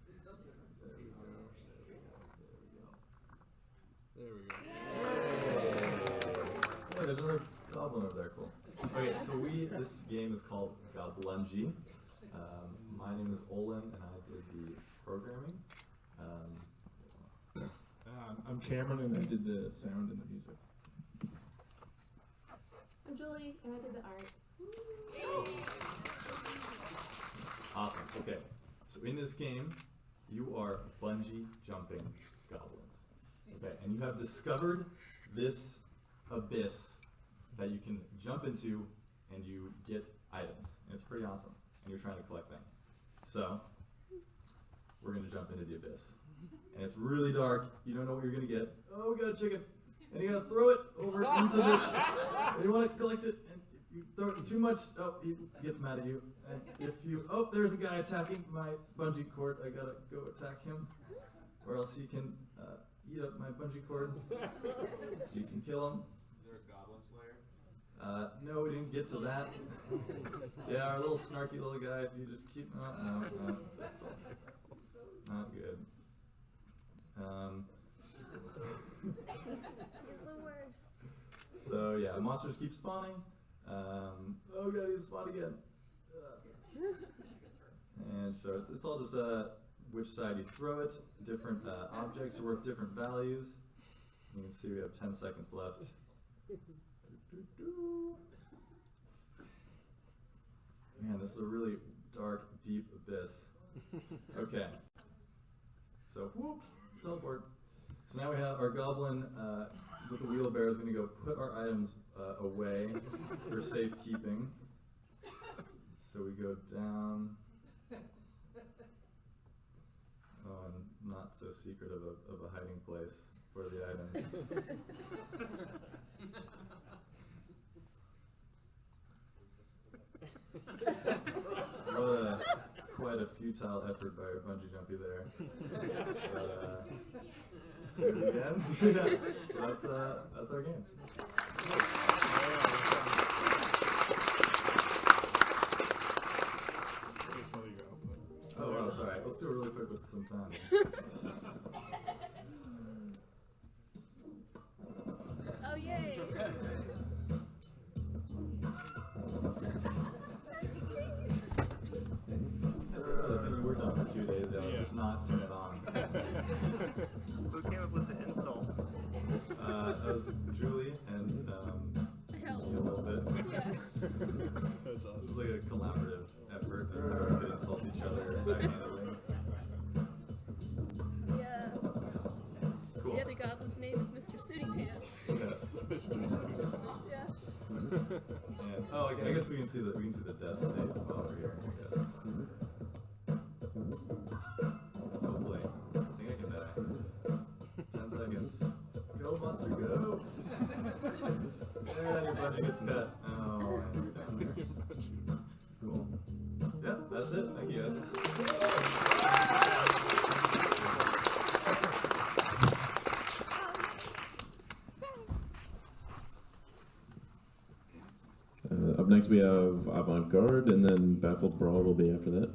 There we go. Hey, there's another goblin over there. Cool. Okay, so this game is called Goblungy. My name is Olin, and I did the programming. I'm Cameron, and I did the sound and the music. I'm Julie, and I did the art. Awesome. Okay. So in this game, you are bungee jumping goblins. Okay, and you have discovered this abyss that you can jump into and you get items. And it's pretty awesome. And you're trying to collect them. So, we're gonna jump into the abyss. And it's really dark. You don't know what you're gonna get. Oh, we got a chicken. And you gotta throw it over into the, and you wanna collect it. And if you throw it too much, oh, he gets mad at you. And if you, oh, there's a guy attacking my bungee cord. I gotta go attack him. Or else he can eat up my bungee cord. So you can kill him. Is there a goblin slayer? No, we didn't get to that. Yeah, our little snarky little guy, if you just keep, no, that's all. Not good. It's the worst. So yeah, monsters keep spawning. Oh god, he's spawned again. And so it's all just which side you throw it. Different objects are worth different values. You can see we have 10 seconds left. Man, this is a really dark, deep abyss. Okay. So, whoop, teleport. So now we have our goblin with the wheelbarrow is going to go put our items away for safekeeping. So we go down. Oh, and not so secret of a hiding place for the items. Quite a futile effort by our bungee jumpy there. But, again, so that's our game. Oh, wow, sorry. Let's do it really quick with some time. Oh, yay! The thing we worked on for 2 days, I was just not turn it on. Who came up with the insults? That was Julie and me a little bit. Yeah. That's awesome. It was like a collaborative effort. Everyone could insult each other. see the death state as well over here. I guess. Hopefully. I think I can die. 10 seconds. Go, monster, go! Yeah, your budget gets cut. Oh, and you're down there. Cool. Yeah, that's it. Thank you guys. Up next we have Avant Garde, and then Baffled Brawl will be after that.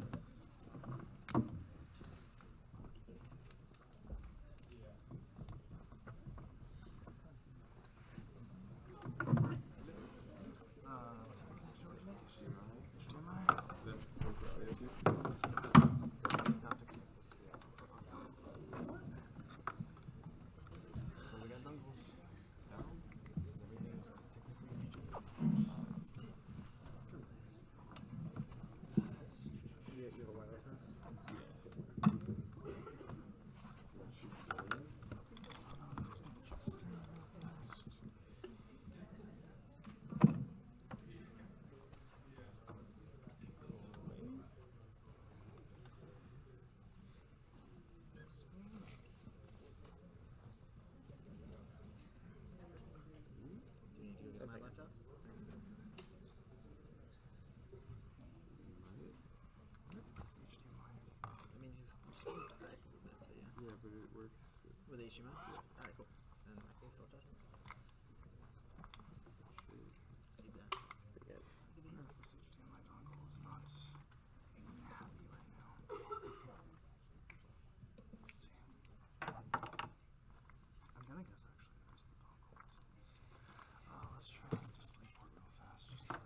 With HDMI? Alright, cool. And I can still adjust it. Keep that. Forget. This HDMI dongle is not happy right now. Let's see. I'm gonna guess actually there's the dongle. Let's try the display port real fast. Just for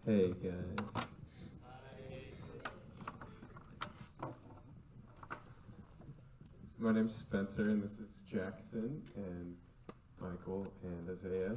Hey guys. My name's Spencer, and this is Jackson, and Michael, and Isaiah.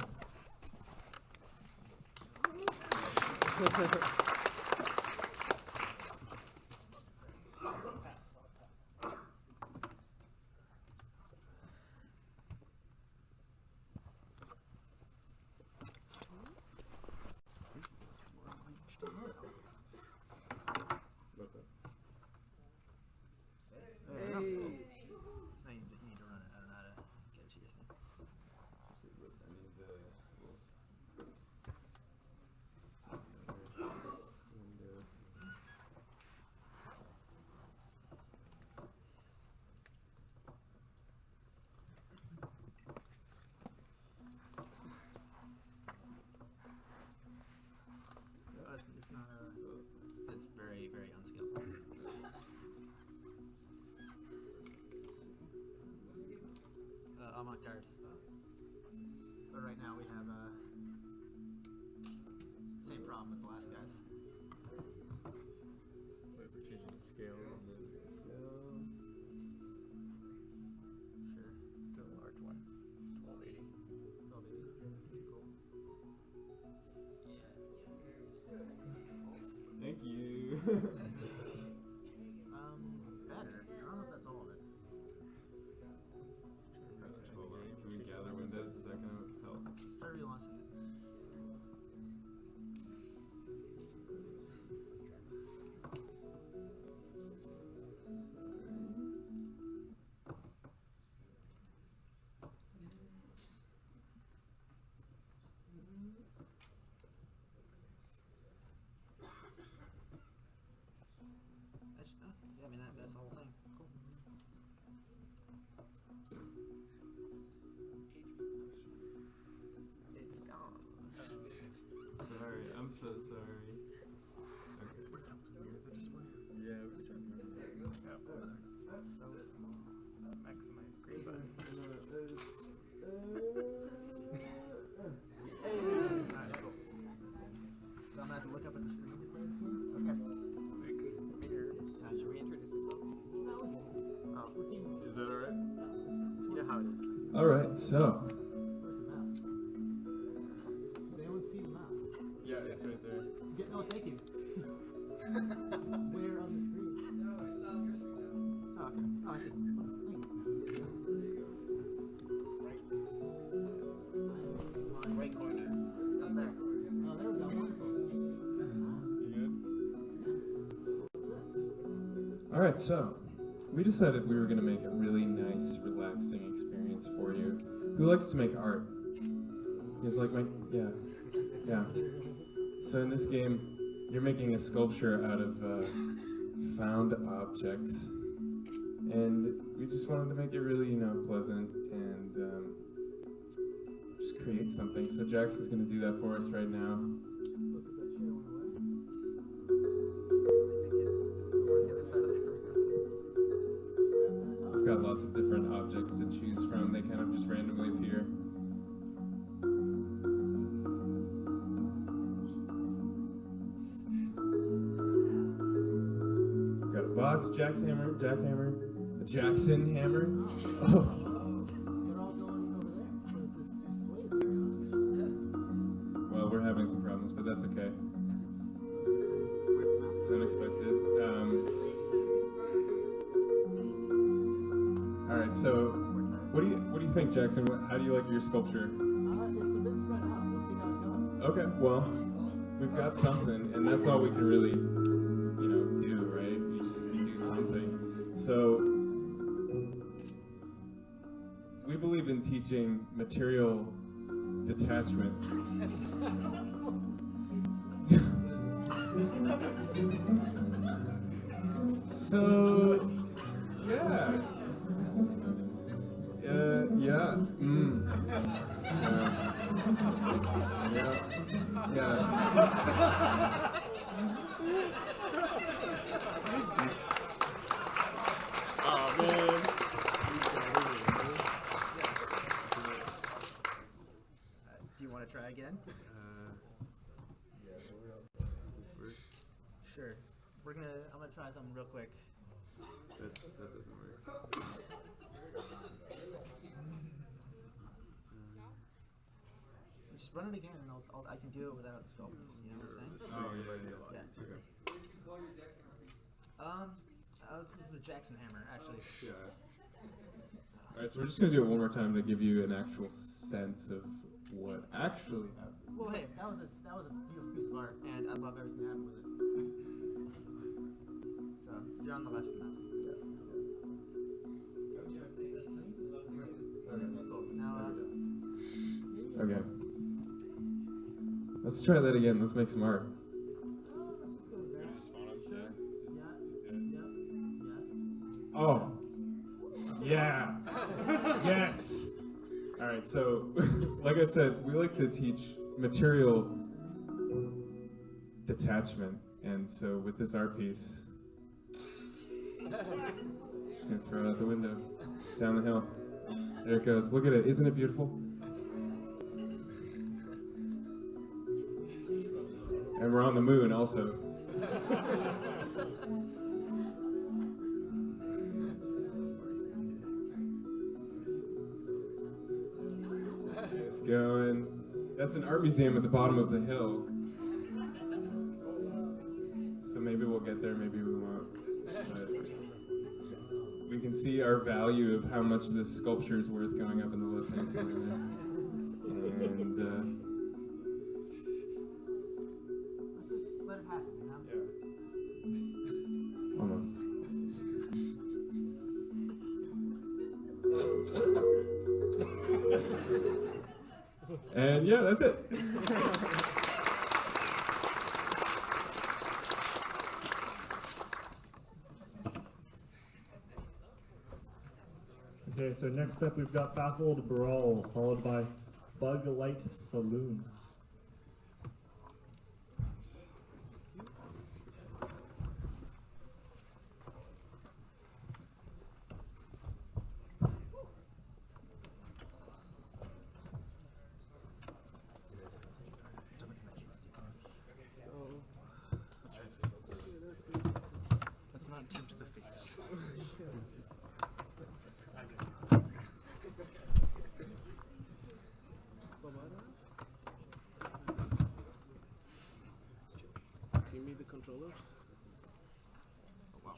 It's very, very unskilled. Avant-garde. But right now we have same problem as the last guys. Let's change the scale on the scale. Sure. Do a large one. 1280. 1280. Cool. Thank you. Better. I don't know if that's all of it. Can we gather windows? Is that gonna help? Whatever you want to say. Yeah, I mean, that's the whole thing. Cool. It's gone. Sorry, I'm so sorry. Okay. Near the display? Yeah, we were trying to remember that. That's so small. Maximize screen button. Alright, cool. So I'm gonna have to look up at the screen. Okay. Should we introduce ourselves? Oh. Is that alright? You know how it is. Alright, so. Where's the mouse? Does anyone see the mouse? Yeah, it's right there. No, thank you. Where on the screen? No, it's on your screen now. Oh, okay. Oh, I see. Oh, thank you. Right. Alright, so we decided we were going to make a really nice, relaxing experience for you. Who likes to make art? You guys like yeah. So in this game, you're making a sculpture out of found objects. And we just wanted to make it really, pleasant and just create something. So Jax is going to do that for us right now. We've got lots of different objects to choose from. They kind of just randomly appear. We've got a box, jackhammer, a Jackson hammer. Oh. Well, we're having some problems, but that's okay. It's unexpected. All right, so what do you think, Jackson? How do you like your sculpture? It's a bit spread out. We'll see how it goes. Okay, well, we've got something, and that's all we can really, do, right? You just do something. So we believe in teaching material detachment. So, yeah. Oh man. Do you want to try again? Sure. I'm gonna try something real quick. That doesn't work. Just run it again, and I can do it without sculpting. You know what I'm saying? Oh yeah. This is the Jackson hammer, actually. Yeah. Alright, so we're just gonna do it one more time to give you an actual sense of what actually happened. Well, hey, that was a beautiful piece of art, and I love everything that happened with it. So you're on the left now. Cool. Now, Okay. Let's try that again. Let's make some art. Oh. Yeah. Yes. All right. So, like I said, we like to teach material detachment, and so with this art piece, just gonna throw it out the window, down the hill. There it goes. Look at it. Isn't it beautiful? And we're on the moon also. It's going. That's an art museum at the bottom of the hill. So maybe we'll get there, maybe we won't. But we can see our value of how much this sculpture is worth going up in the left-hand corner there. And Let it happen, you know? yeah. Almost. And yeah, that's it. Okay, so next up we've got Baffled Brawl, followed by Bug Light Saloon. let's not tempt the face. Give me the controllers. Oh, wow.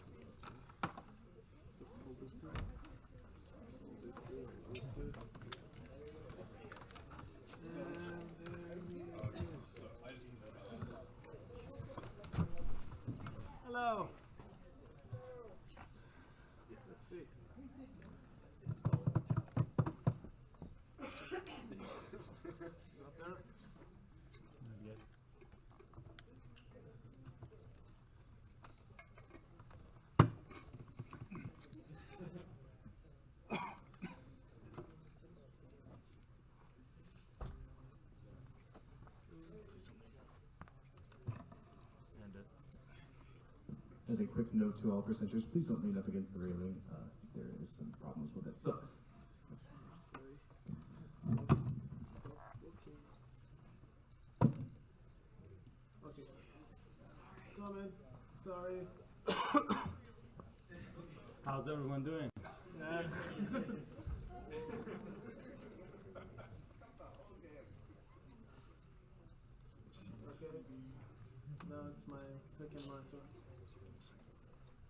Just hold this two. Hold this two. Hold this two. Hello. As a quick note to all presenters, please don't lean up against the railing. There is some problems with it. So. Okay. Coming. Sorry. How's everyone doing? Okay. No, it's my second monitor.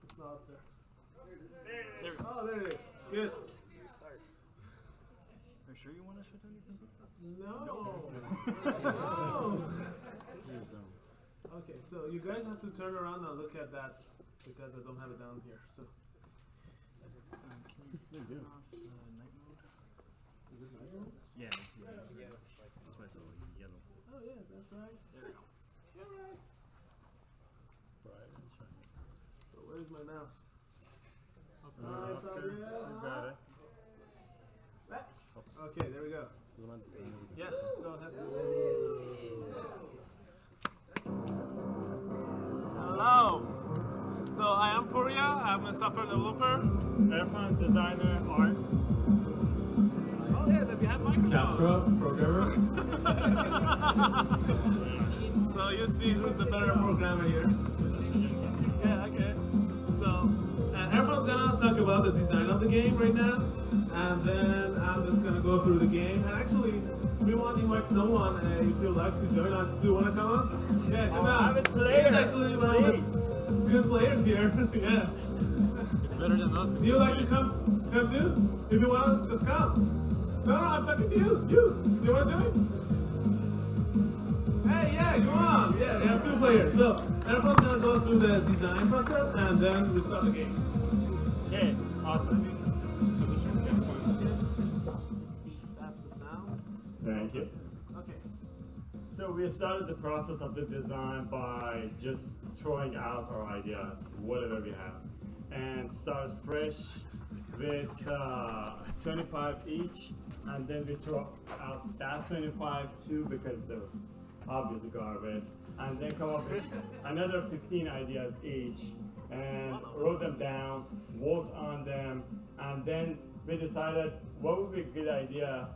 It's not up there. Oh, there it is. Good. Start. Are you sure you want to shut down your computer? No. No. No. Okay, so you guys have to turn around and look at that because I don't have it down here. So. There you go. Night mode. Is it night mode? Yeah, it's yellow. That's why it's all yellow. Oh yeah, that's right. There you go. Alright. So where's my mouse? It's up up there. there. You got it. Back. Okay, there we go. Yes, go ahead. Hello. So I am Puria. I'm a software developer. Erfan, designer, art. Oh yeah, then we have microphone. Castro, programmer. So you see who's the better programmer here. Yeah, okay. So Erfan's gonna talk about the design of the game right now, and then I'm just gonna go through the game. And actually, we want to invite someone if you like to join us. Do you want to come on? Yeah, come on. I'm a player. He's actually one of the good players here. Yeah. It's better than us. Do you like to come too? If you want, just come. No, I'm talking to you. Do you want to join? Hey, yeah, come on. Yeah, we have two players. So everyone's gonna go through the design process and then we start the game. Okay, awesome. So this one, that's the sound. Thank you. Okay. So we started the process of the design by just throwing out our ideas, whatever we have, and start fresh with 25 each, and then we throw out that 25 too because they're obviously garbage, and then come up with another 15 ideas each, and wrote them down, worked on them, and then we decided what would be a good idea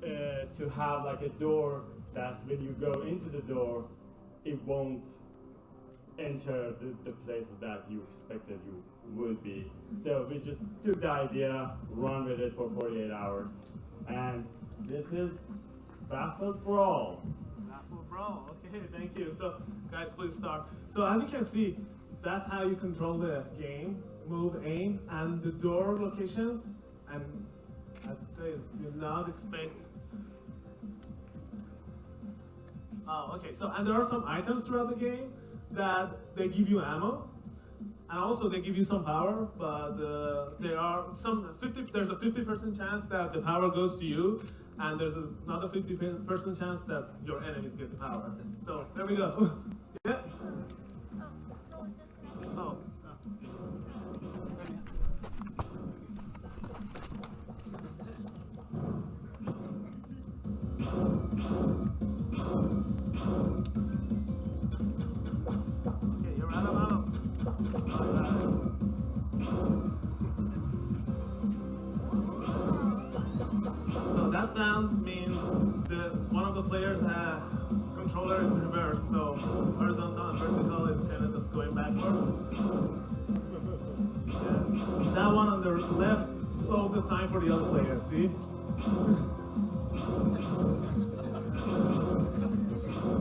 to have like a door that when you go into the door, it won't enter the places that you expected you would be. So we just took the idea, run with it for 48 hours, and this is Battlefield Brawl. Battlefield Brawl, okay, thank you. So guys, please start. So as you can see, that's how you control the game, move, aim, and the door locations. And as it says, do not expect. Oh, okay. So and there are some items throughout the game that they give you ammo, and also they give you some power. But there are some There's a 50% chance that the power goes to you, and there's another 50% chance that your enemies get the power. So there we go. Yeah. Oh. Okay, you're out of ammo. So that sound means one of the players' controller is reversed, so horizontal and vertical is kind of just going backward. Yeah. That one on the left slows the time for the other player, see?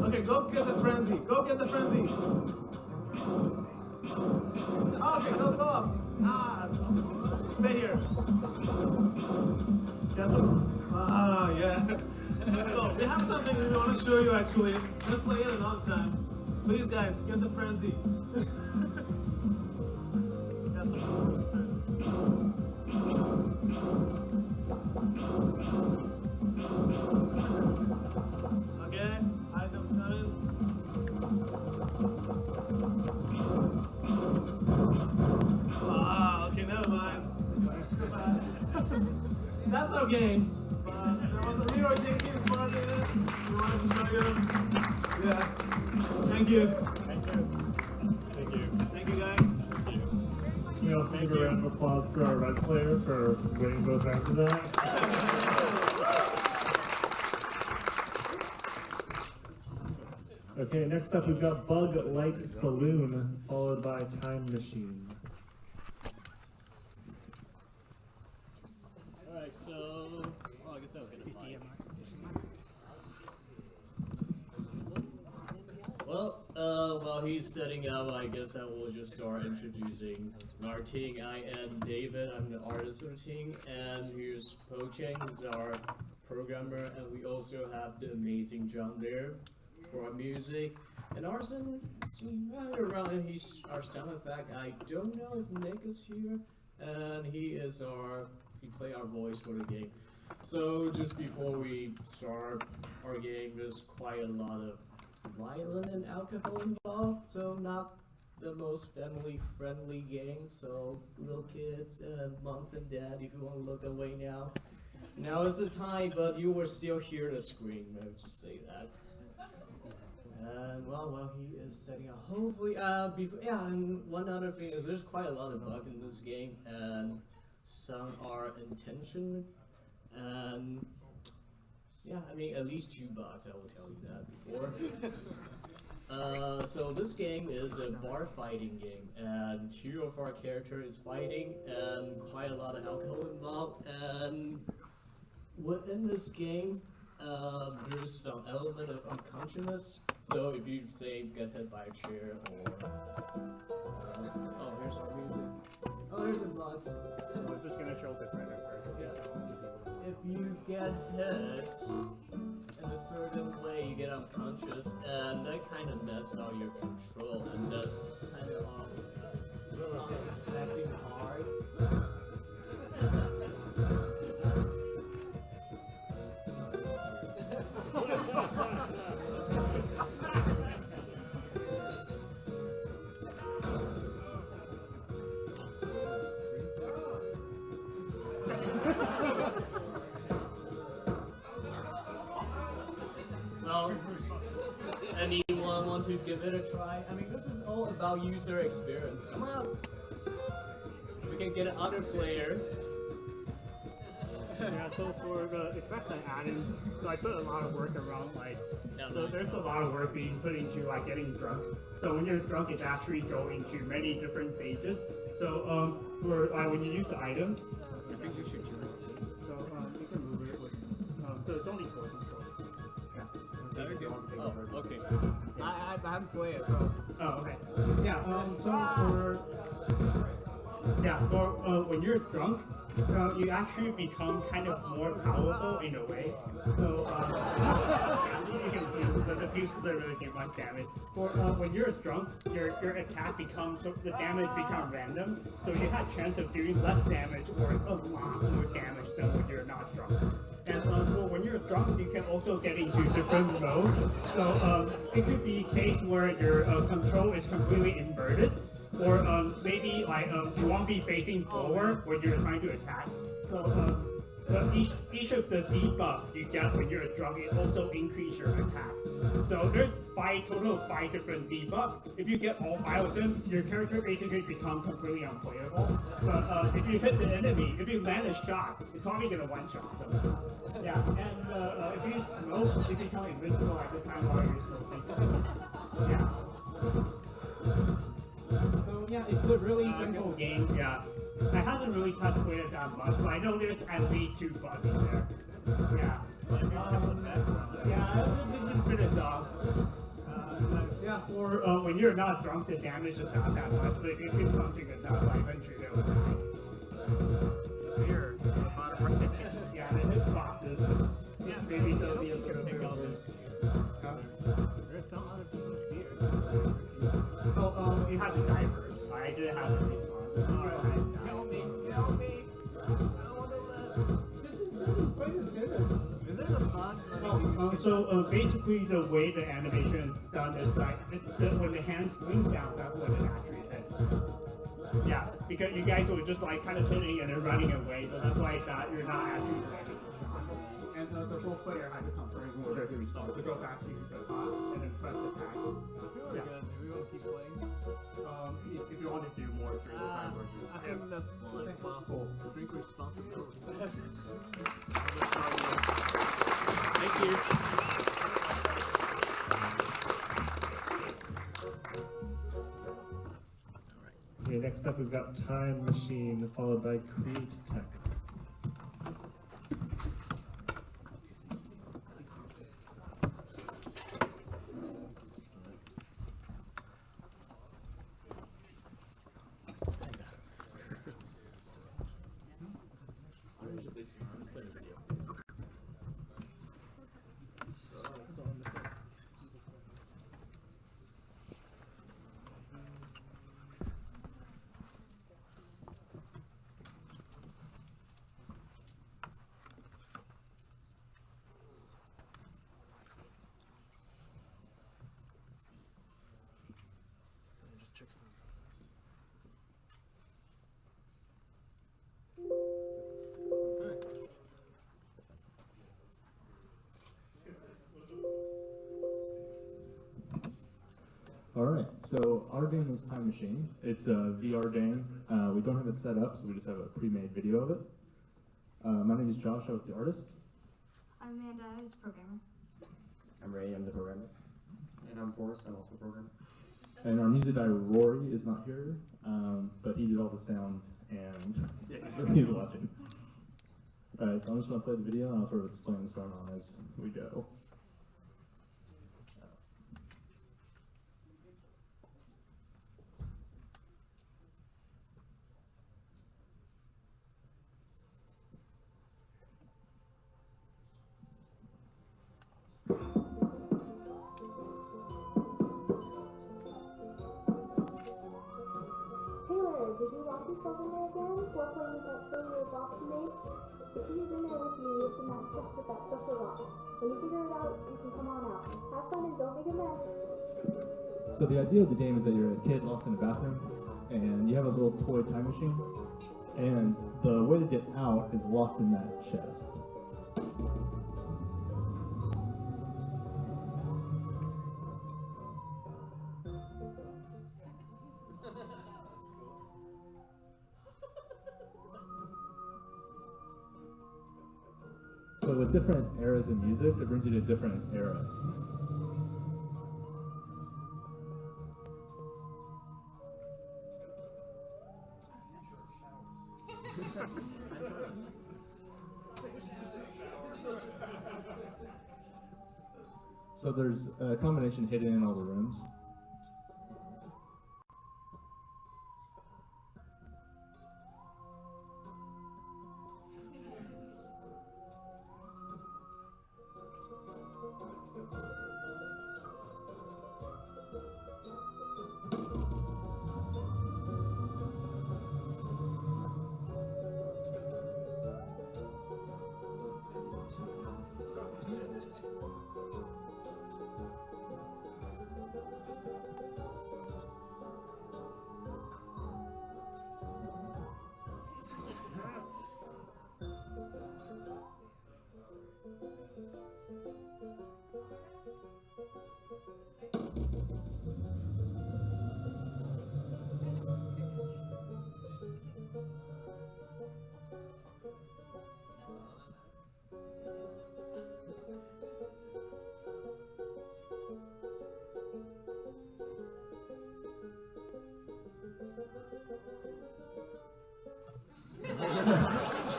Okay, go get the frenzy. Go get the frenzy. Okay, go up. Stay here. Yes. Yeah. So we have something we want to show you actually. Let's play it another time. Please, guys, get the frenzy. Yes, okay, items coming. Okay, never mind. That's okay. There was a Leroy Jenkins part in it. We wanted to show you. Yeah. Thank you. Thank you. Thank you. Thank you, guys. also give a round of applause for our red player for winning both rounds of that. Okay, next up we've got Bug Light Saloon, followed by Time Machine. Alright, so, I guess I'll hit a 5. Well, while he's setting up, I guess I will just start introducing our team. I am David, I'm the artist of the team, and here's Po Cheng, who's our programmer, and we also have the amazing John there for our music. And Arson, running around, he's our sound effect. I don't know if Nick is here, and he play our voice for the game. So just before we start our game, there's quite a lot of violence and alcohol involved, so not the most family-friendly game. So little kids and moms and dad, if you want to look away now is the time. But you will still hear the scream. I would just say that. And while he is setting up, hopefully, and one other thing is there's quite a lot of bugs in this game, and some are intention, and yeah, I mean at least 2 bugs. I will tell you that before. So this game is a bar fighting game, and 2 of our characters is fighting, and quite a lot of alcohol involved. And within this game, there's some element of unconsciousness. So if you say get hit by a chair or oh, here's our music. Oh, here's the bugs. We're just gonna show this right after. Yeah. If you get hit in a certain way, you get unconscious, and that kind of nets out your control, and that's kind of unexpected hard. Well, anyone want to give it a try? I mean, this is all about user experience. Come on. We can get other players. Yeah, so for the effects I added, so I put a lot of work around, like, so there's a lot of work being put into, like, getting drunk. So when you're drunk, it's actually going to many different stages. So, for, when you use the item, I think you should choose. So, you can move it with, so it's only 4 control. Oh, okay. I haven't played it, so. Oh, okay. Yeah, for when you're drunk, you actually become kind of more powerful in a way. So, you can see the people that really get much damage. For when you're drunk, your attack becomes, so the damage becomes random. So you have a chance of doing less damage or a lot more damage than when you're not drunk. And for when you're drunk, you can also get into different modes. So it could be a case where your control is completely inverted. Or maybe like you want to be facing forward when you're trying to attack. So each of the debuffs you get when you're drunk, it also increase your attack. So there's total of 5 different debuffs. If you get all 5 of them, your character basically becomes completely unplayable. But if you hit the enemy, if you land a shot, it's probably gonna one-shot them. Yeah, and if you smoke, you become invincible at the time while you're smoking. Yeah. So yeah, it's a really simple game. Yeah, I haven't really touched with it that much, but I know there's at least 2 bugs in there. Yeah. Yeah, it's a bit of dog. Yeah, for when you're not drunk, the damage is not that much, but if you do something that's not like eventually they will die. Here, yeah, and his boxes. Yeah, maybe they'll be able to pick up it. There's some other people's fears. Oh, you have the divers. I didn't have the response. Alright, help me, help me. I don't want to live. This is quite as good. Is there a bug? So basically the way the animation is done is like, when the hand swings down, that's when it actually hits. Yeah, because you guys were just like kind of hitting and then running away, so that's why you're not actually landing. And the whole player had to come first in order to restart, to go back to the top and then press attack. Yeah. Maybe we'll keep playing. If you want to do more 3 time versions. responsibility. Thank you. Okay, next up we've got Time Machine, followed by Create Tech. Just check some. Alright, so our game is Time Machine. It's a VR game. We don't have it set up, so we just have a pre-made video of it. My name is Josh, I was the artist. I'm Amanda, I was a programmer. I'm Ray, I'm the programmer. And I'm Forrest, I'm also a programmer. And our music guy Rory is not here, but he did all the sound and he's watching. Alright, so I'm just going to play the video and I'll sort of explain what's going on as we go. Taylor, did you lock yourself in there again? While playing with that silly box you made? If you was in there with me, you have to match up with that special lock. When you figure it out, you can come on out. Have fun and don't make a mess. So the idea of the game is that you're a kid locked in a bathroom, and you have a little toy time machine, and the way to get out is locked in that chest. So with different eras in music, it brings you to different eras. So there's a combination hidden in all the rooms.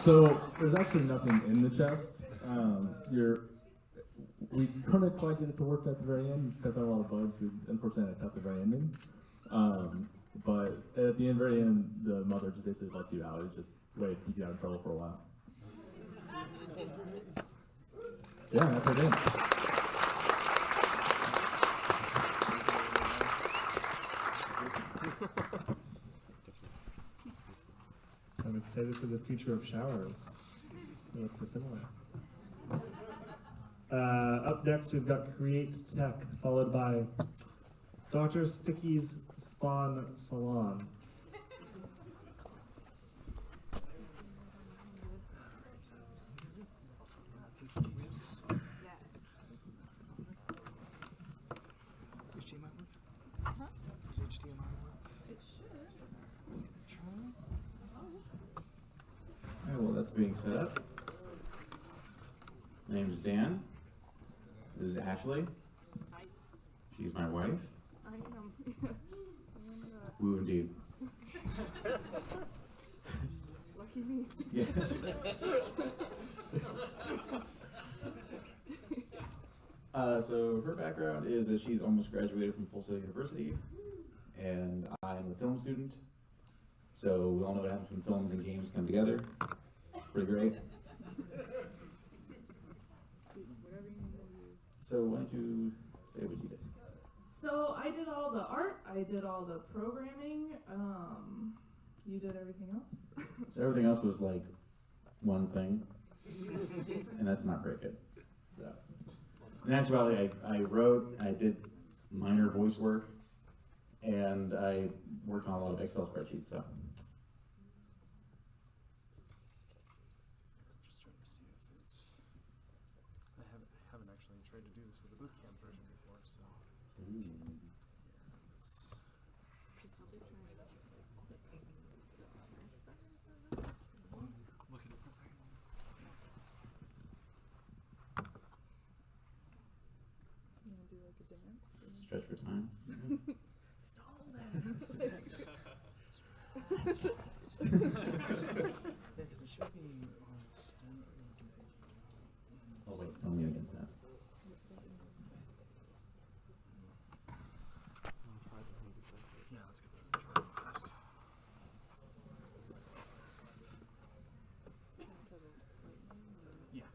So there's actually nothing in the chest. We couldn't quite get it to work at the very end because there were a lot of bugs. We unfortunately had to cut the very ending. But at the very end, the mother just basically lets you out. It's just a way to keep you out of trouble for a while. Yeah, that's our game. I'm excited for the future of showers. They look so similar. Up next, we've got Create Tech, followed by Dr. Sticky's Spawn Salon. being set up. My name is Dan. This is Ashley. She's my wife. I am. Woo indeed. Lucky me. Yeah. So her background is that she's almost graduated from Full Sail University, and I'm a film student. So we all know what happens when films and games come together. Pretty great. So why don't you say what you did? So I did all the art, I did all the programming, you did everything else? So everything else was like one thing, and that's not very good. So in actuality, I wrote, I did minor voice work, and I worked on a lot of Excel spreadsheets. So. Just trying to see if it's. I haven't actually tried to do this with the bootcamp version before, so. Yeah, let's. Look at it for a second. You wanna do like a dance? Stretch for time. Stall Yeah, because it should be on STEM. Oh wait, don't lean against that. Yeah, let's give it a try first. Yeah.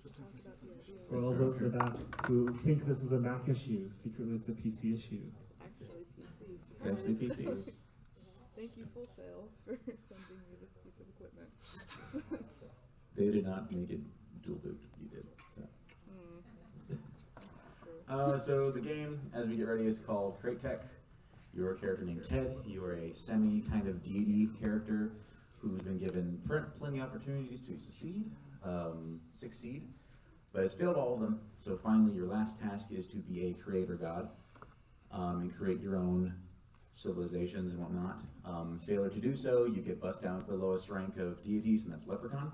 Just in case it's an issue. For all those in the back who think this is a Mac issue, secretly it's a PC issue. Actually, PC. It's actually PC. Thank you, Full Sail, for sending me this piece of equipment. They did not make it dual boot. You did. So. So the game, as we get ready, is called Crate Tech. You're a character named Ted. You are a semi kind of deity character who's been given plenty of opportunities to succeed, but has failed all of them. So finally, your last task is to be a creator god and create your own civilizations and whatnot. Failure to do so, you get bussed down to the lowest rank of deities, and that's Leprechaun.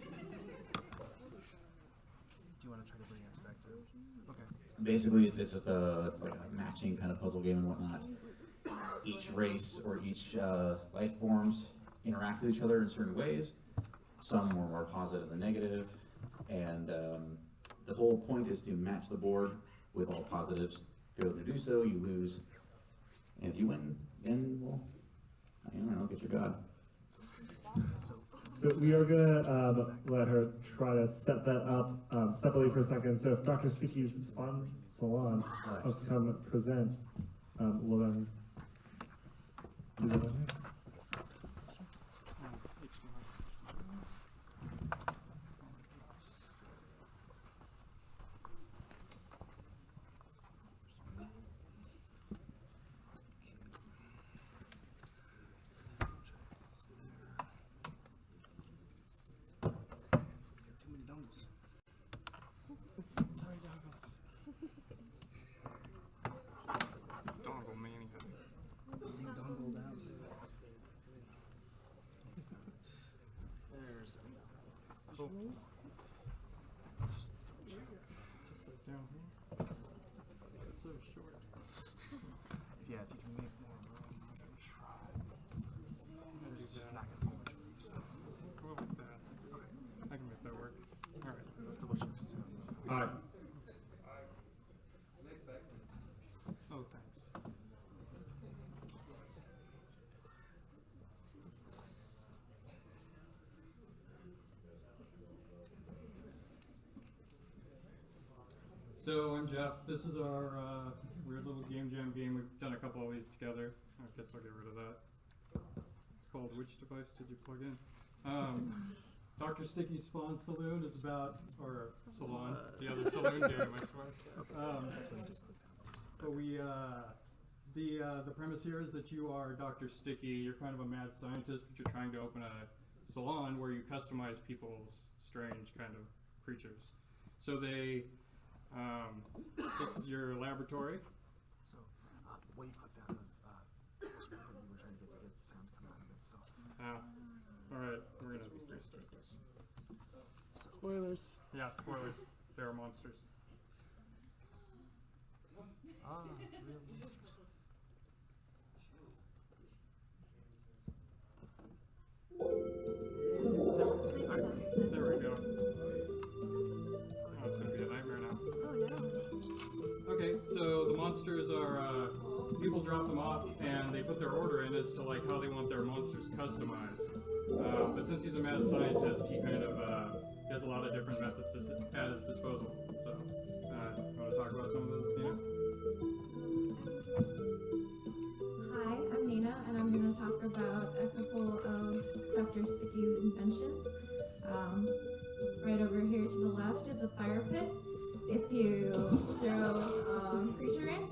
Do you want to try to bring us back to? Okay. Basically, it's just it's like a matching kind of puzzle game and whatnot. Each race or each life forms interact with each other in certain ways. Some are more positive than negative, and the whole point is to match the board with all positives. Fail to do so, you lose. And if you win, then, well, I don't know, get your god. So we are gonna let her try to set that up separately for a second. So if Dr. Sticky's Salon wants to come present, we'll then do that next. Too many dongles. Sorry, dongles. Dongle mania. Ding dongled out. There's. Oh. Let's just double check. Just like down here. It's so short. Yeah, if you can make more room, I'm gonna try. There's just not gonna be much room, so. We'll with that. Okay, I can make that work. Alright, let's double check sound. Alright. Oh, thanks. So I'm Jeff. This is our weird little game jam game. We've done a couple of these together. I guess I'll get rid of that. It's called Which Device Did You Plug In? Dr. Sticky Spawn Saloon is about, or Salon, the other saloon game, I swear. But we, the premise here is that you are Dr. Sticky. You're kind of a mad scientist, but you're trying to open a salon where you customize people's strange kind of creatures. So they, this is your laboratory. So, what you put down was what you were trying to get the sound to come out of it. So, Alright, we're gonna restart this. Spoilers. Yeah, spoilers. There are monsters. Ah, real monsters. There we go. Oh, it's gonna be a nightmare now. Okay, so the monsters are, people drop them off and they put their order in as to like how they want their monsters customized. But since he's a mad scientist, he kind of has a lot of different methods at his disposal. So, you want to talk about some of those, Nina? Hi, I'm Nina, and I'm going to talk about a couple of Dr. Sticky's inventions. Right over here to the left is a fire pit. If you throw a creature in,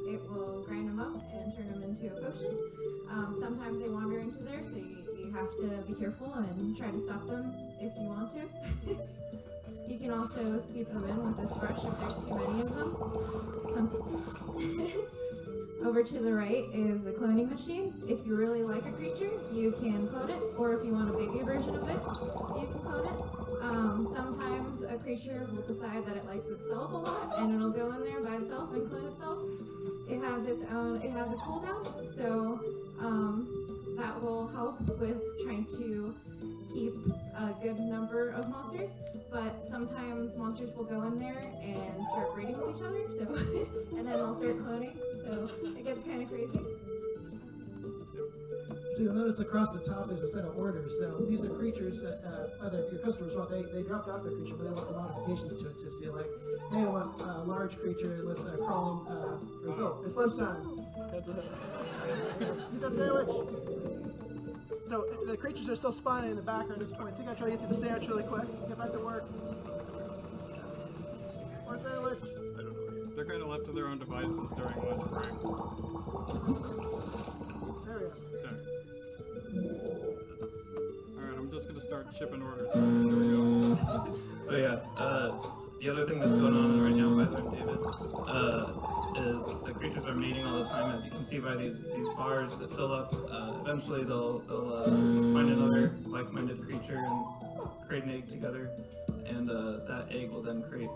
it will grind them up and turn them into a potion. Sometimes they wander into there, so you have to be careful and try to stop them if you want to. You can also sweep them in with this brush if there's too many of them. Over to the right is the cloning machine. If you really like a creature, you can clone it, or if you want a baby version of it, you can clone it. Sometimes a creature will decide that it likes itself a lot, and it'll go in there by itself and clone itself. It has its own, it has a cooldown, so that will help with trying to keep a good number of monsters. But sometimes monsters will go in there and start breeding with each other, so and then they'll start cloning, so it gets kind of crazy. So you'll notice across the top there's a set of orders. So these are creatures that either your customers want. They dropped off their creature, but they want some modifications to it. So you'll see, like, they want a large creature with a crawling. Oh, it's lunchtime. Eat that sandwich. So the creatures are still spawning in the background at this point. So you gotta try to get through the sandwich really quick. Get back to work. More sandwich. I don't know. They're kind of left to their own devices during lunch break. There we go. Alright, I'm just gonna start shipping orders. Here we go. So yeah, the other thing that's going on right now, by the way, David, is the creatures are mating all the time, as you can see by these bars that fill up. Eventually they'll find another like-minded creature and create an egg together, and that egg will then turn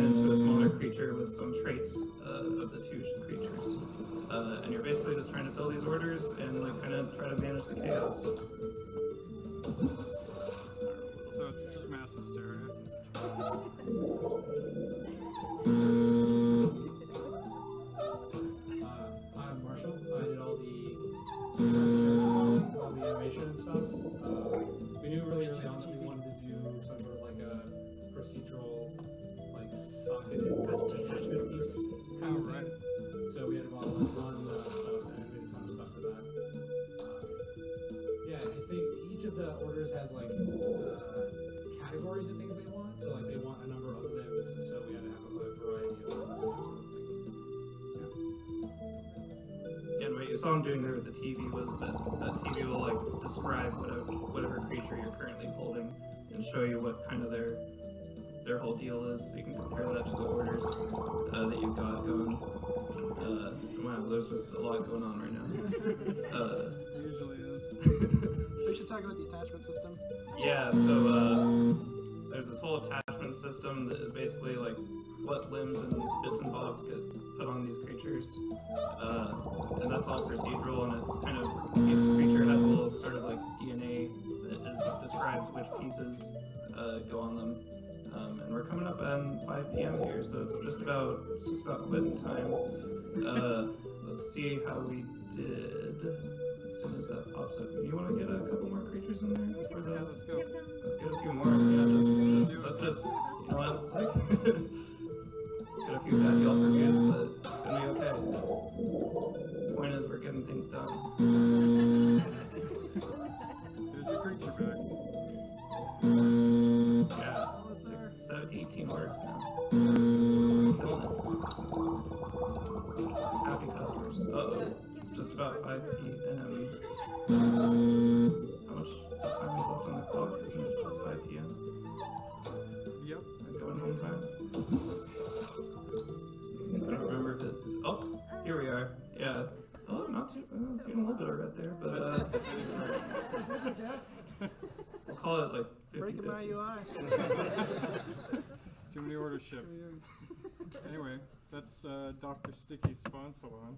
into a smaller creature with some traits of the two creatures. And you're basically just trying to fill these orders and like kind of try to manage the chaos. So it's just mass hysteria. I'm Marshall. I did all the animation and stuff. We knew really early on that we wanted to do some sort of like a procedural, like socketed attachment piece kind of thing. So we had to model a ton of stuff and made a ton of stuff for that. Yeah, I think each of the orders has like categories of things they want. So like they want a number of limbs, so we had to have a variety of limbs, that sort of thing. And what you saw him doing there with the TV was that TV will like describe whatever creature you're currently holding and show you what kind of their whole deal is, so you can compare that to the orders that you've got going. Wow, there's just a lot going on right now. Usually is. We should talk about the attachment system. Yeah, so there's this whole attachment system that is basically like what limbs and bits and bobs get put on these creatures. And that's all procedural, and it's kind of, each creature has a little sort of like DNA that describes which pieces go on them. And we're coming up on 5 p.m. here, so it's just about quitting time. Let's see how we did as soon as that pops up. You want to get a couple more creatures in there before that? Yeah, let's go. Let's get a few more. Yeah, let's just, you know what? Got a few bad Yelp reviews, but it's gonna be okay. The point is, we're getting things done. Here's your creature back. Yeah, 18 orders now. Killing it. Happy customers. Uh-oh. Just about 5 p.m. How much time is left on the clock? Isn't it just 5 p.m.? Yep. Going home time? I don't remember if it's... Oh, here we are. Yeah. Oh, not too... I was seeing a little bit of red there, but... pre-ordership. Anyway, that's Dr. Sticky's Spawn Salon.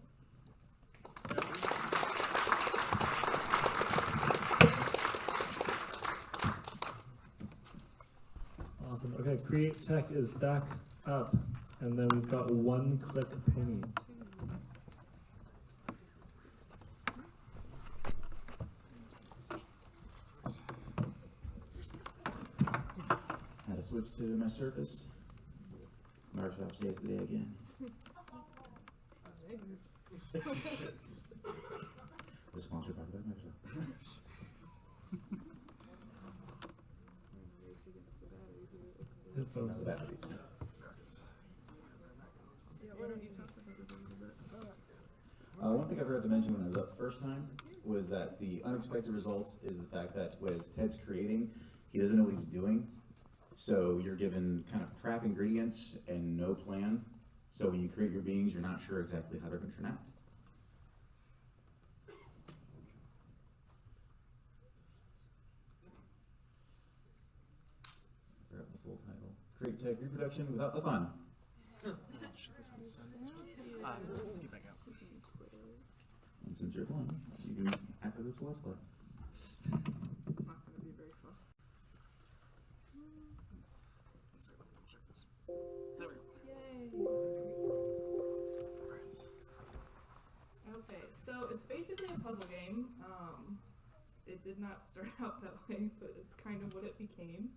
Awesome. Okay, Create Tech is back up, and then we've got One Click Pony. Had to switch to my Surface. Microsoft saves the day again. Was sponsored by Microsoft. One thing I forgot to mention when I was up the first time was that the unexpected results is the fact that as Ted's creating, he doesn't know what he's doing. So you're given kind of crap ingredients and no plan. So when you create your beings, you're not sure exactly how they're going to turn out. I forgot the full title. Create Tech Reproduction Without the Fun. Get back out. And since you're playing, you can after this last part. It's not going to be very fun. Check this. There we go. Yay! Okay, so it's basically a puzzle game. It did not start out that way, but it's kind of what it became.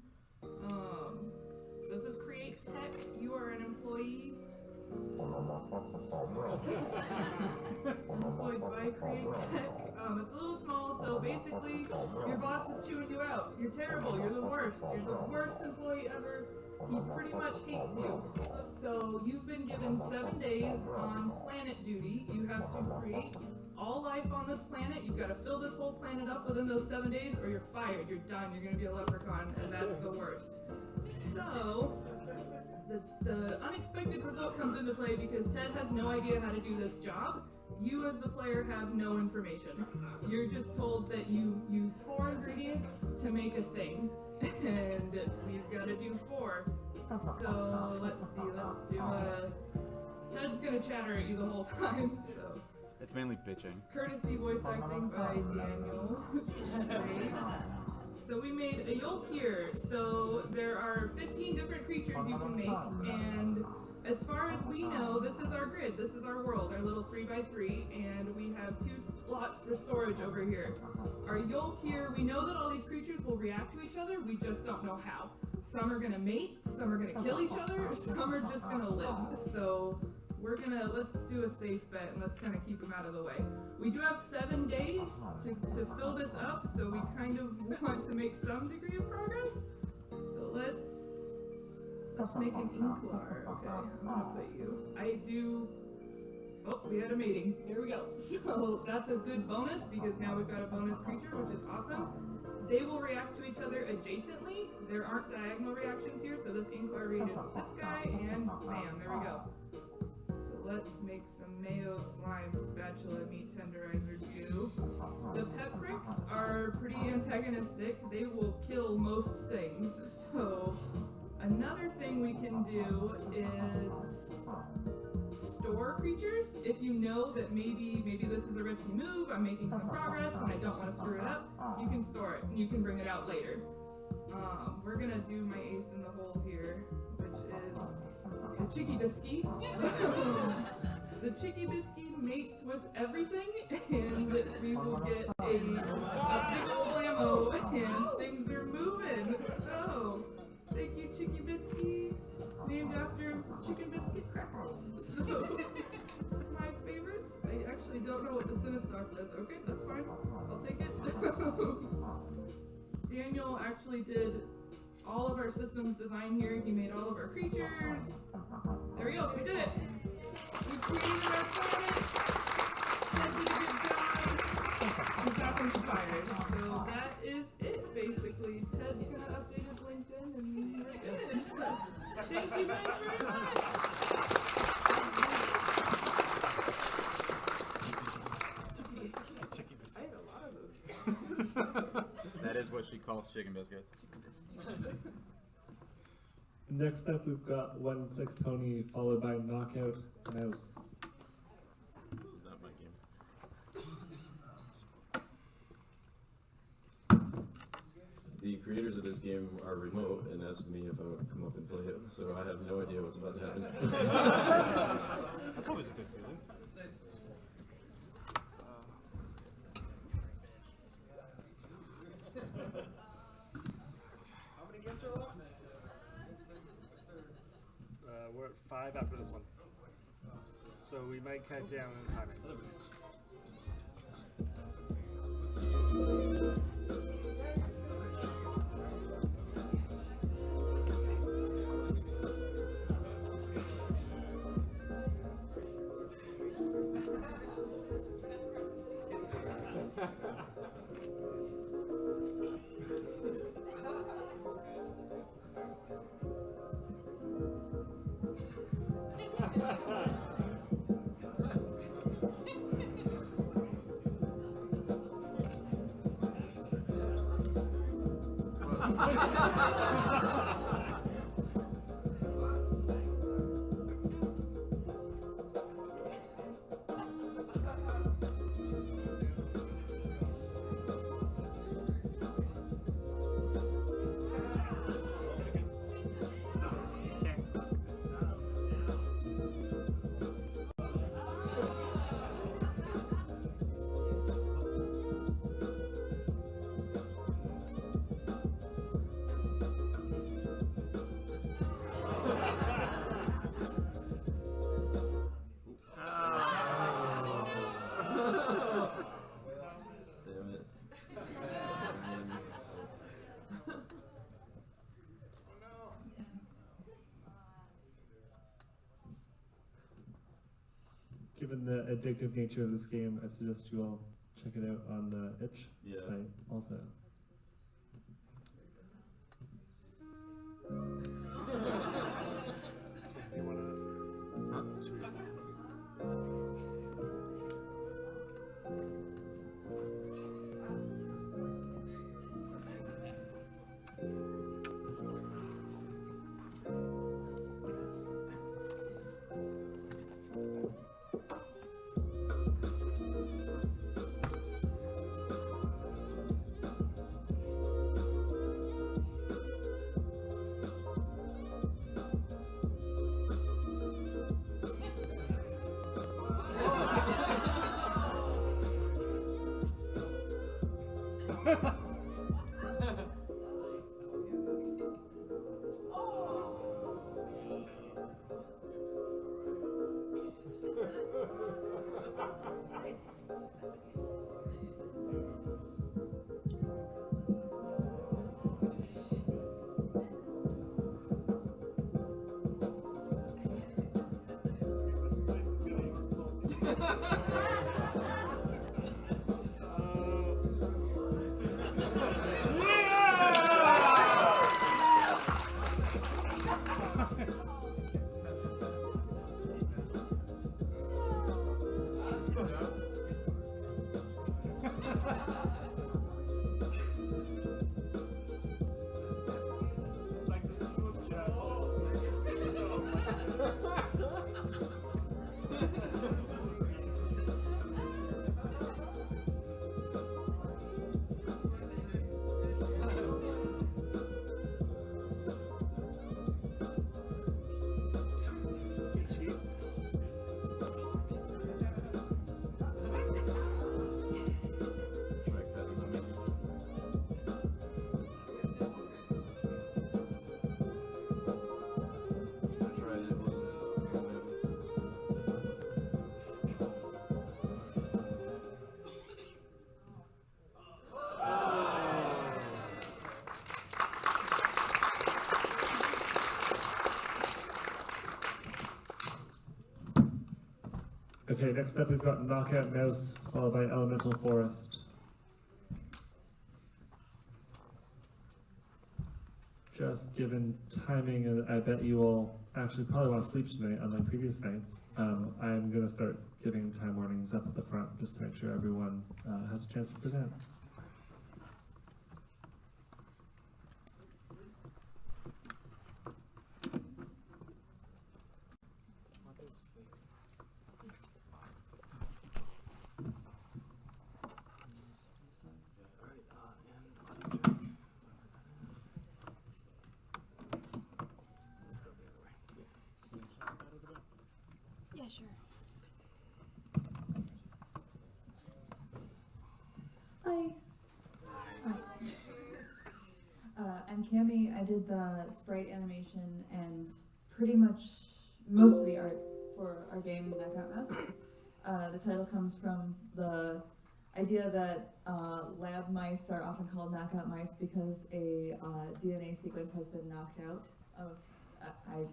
So this is Create Tech. You are an employee. Employed by Create Tech. It's a little small, so basically your boss is chewing you out. You're terrible. You're the worst. You're the worst employee ever. He pretty much hates you. So you've been given 7 days on planet duty. You have to create all life on this planet. You've got to fill this whole planet up within those 7 days, or you're fired. You're done. You're going to be a leprechaun, and that's the worst. So the unexpected result comes into play because Ted has no idea how to do this job. You as the player have no information. You're just told that you use 4 ingredients to make a thing, and we've got to do 4. So let's see, let's do a... Ted's gonna chatter at you the whole time, so... It's mainly bitching. Courtesy voice acting by Daniel. Great. So we made a Yolk here. So there are 15 different creatures you can make, and as far as we know, this is our grid, this is our world, our little 3x3, and we have 2 slots for storage over here. Our Yolk here, we know that all these creatures will react to each other, we just don't know how. Some are gonna mate, some are gonna kill each other, some are just gonna live. So let's do a safe bet and let's kind of keep them out of the way. We do have 7 days to fill this up, so we kind of want to make some degree of progress. So let's make an Inklar. Okay, I'm gonna put you. Oh, we had a mating. Here we go. So that's a good bonus because now we've got a bonus creature, which is awesome. They will react to each other adjacently. There aren't diagonal reactions here, so this Inklar rated this guy, and bam, there we go. So let's make some mayo slime spatula meat tenderizer goo. The Pepricks are pretty antagonistic. They will kill most things. So another thing we can do is store creatures. If you know that maybe this is a risky move, I'm making some progress and I don't want to screw it up, you can store it and you can bring it out later. We're gonna do my ace in the hole here, which is the Chicky Bisky. The Chicky Bisky mates with everything, and we will get a big old blammo, and things are moving. So, thank you, Chicky Bisky, named after chicken biscuit crackers. So, my favorites. I actually don't know what the Cinestock does. Okay, that's fine. I'll take it. Daniel actually did all of our systems design here. He made all of our creatures. There we go. We did it. We created our planet. Ted did a good job. He's not going to be fired. So that is it, basically. Ted's going to update his LinkedIn and we're good. Thank you guys very much. I have a lot of those. That is what she calls chicken biscuits. Next up, we've got One Click Pony, followed by Knockout Mouse. This is not my game. The creators of this game are remote and asked me if I would come up and play it, so I have no idea what's about to happen. That's always a good feeling. How many games are left? We're at 5 after this one. So we might cut down on timing. Damn it. Given the addictive nature of this game, I suggest you all check it out on the itch Yeah. site also. You wanna? Okay, next up we've got Knockout Mouse, followed by Elemental Forest. Just given timing, and I bet you all actually probably want to sleep tonight, unlike previous nights, I'm going to start giving time warnings up at the front just to make sure everyone has a chance to present. Yeah, sure. Hi. Hi. I'm Cami. I did the sprite animation and pretty much most of the art for our game Knockout Mess. The title comes from the idea that lab mice are often called knockout mice because a DNA sequence has been knocked out of. I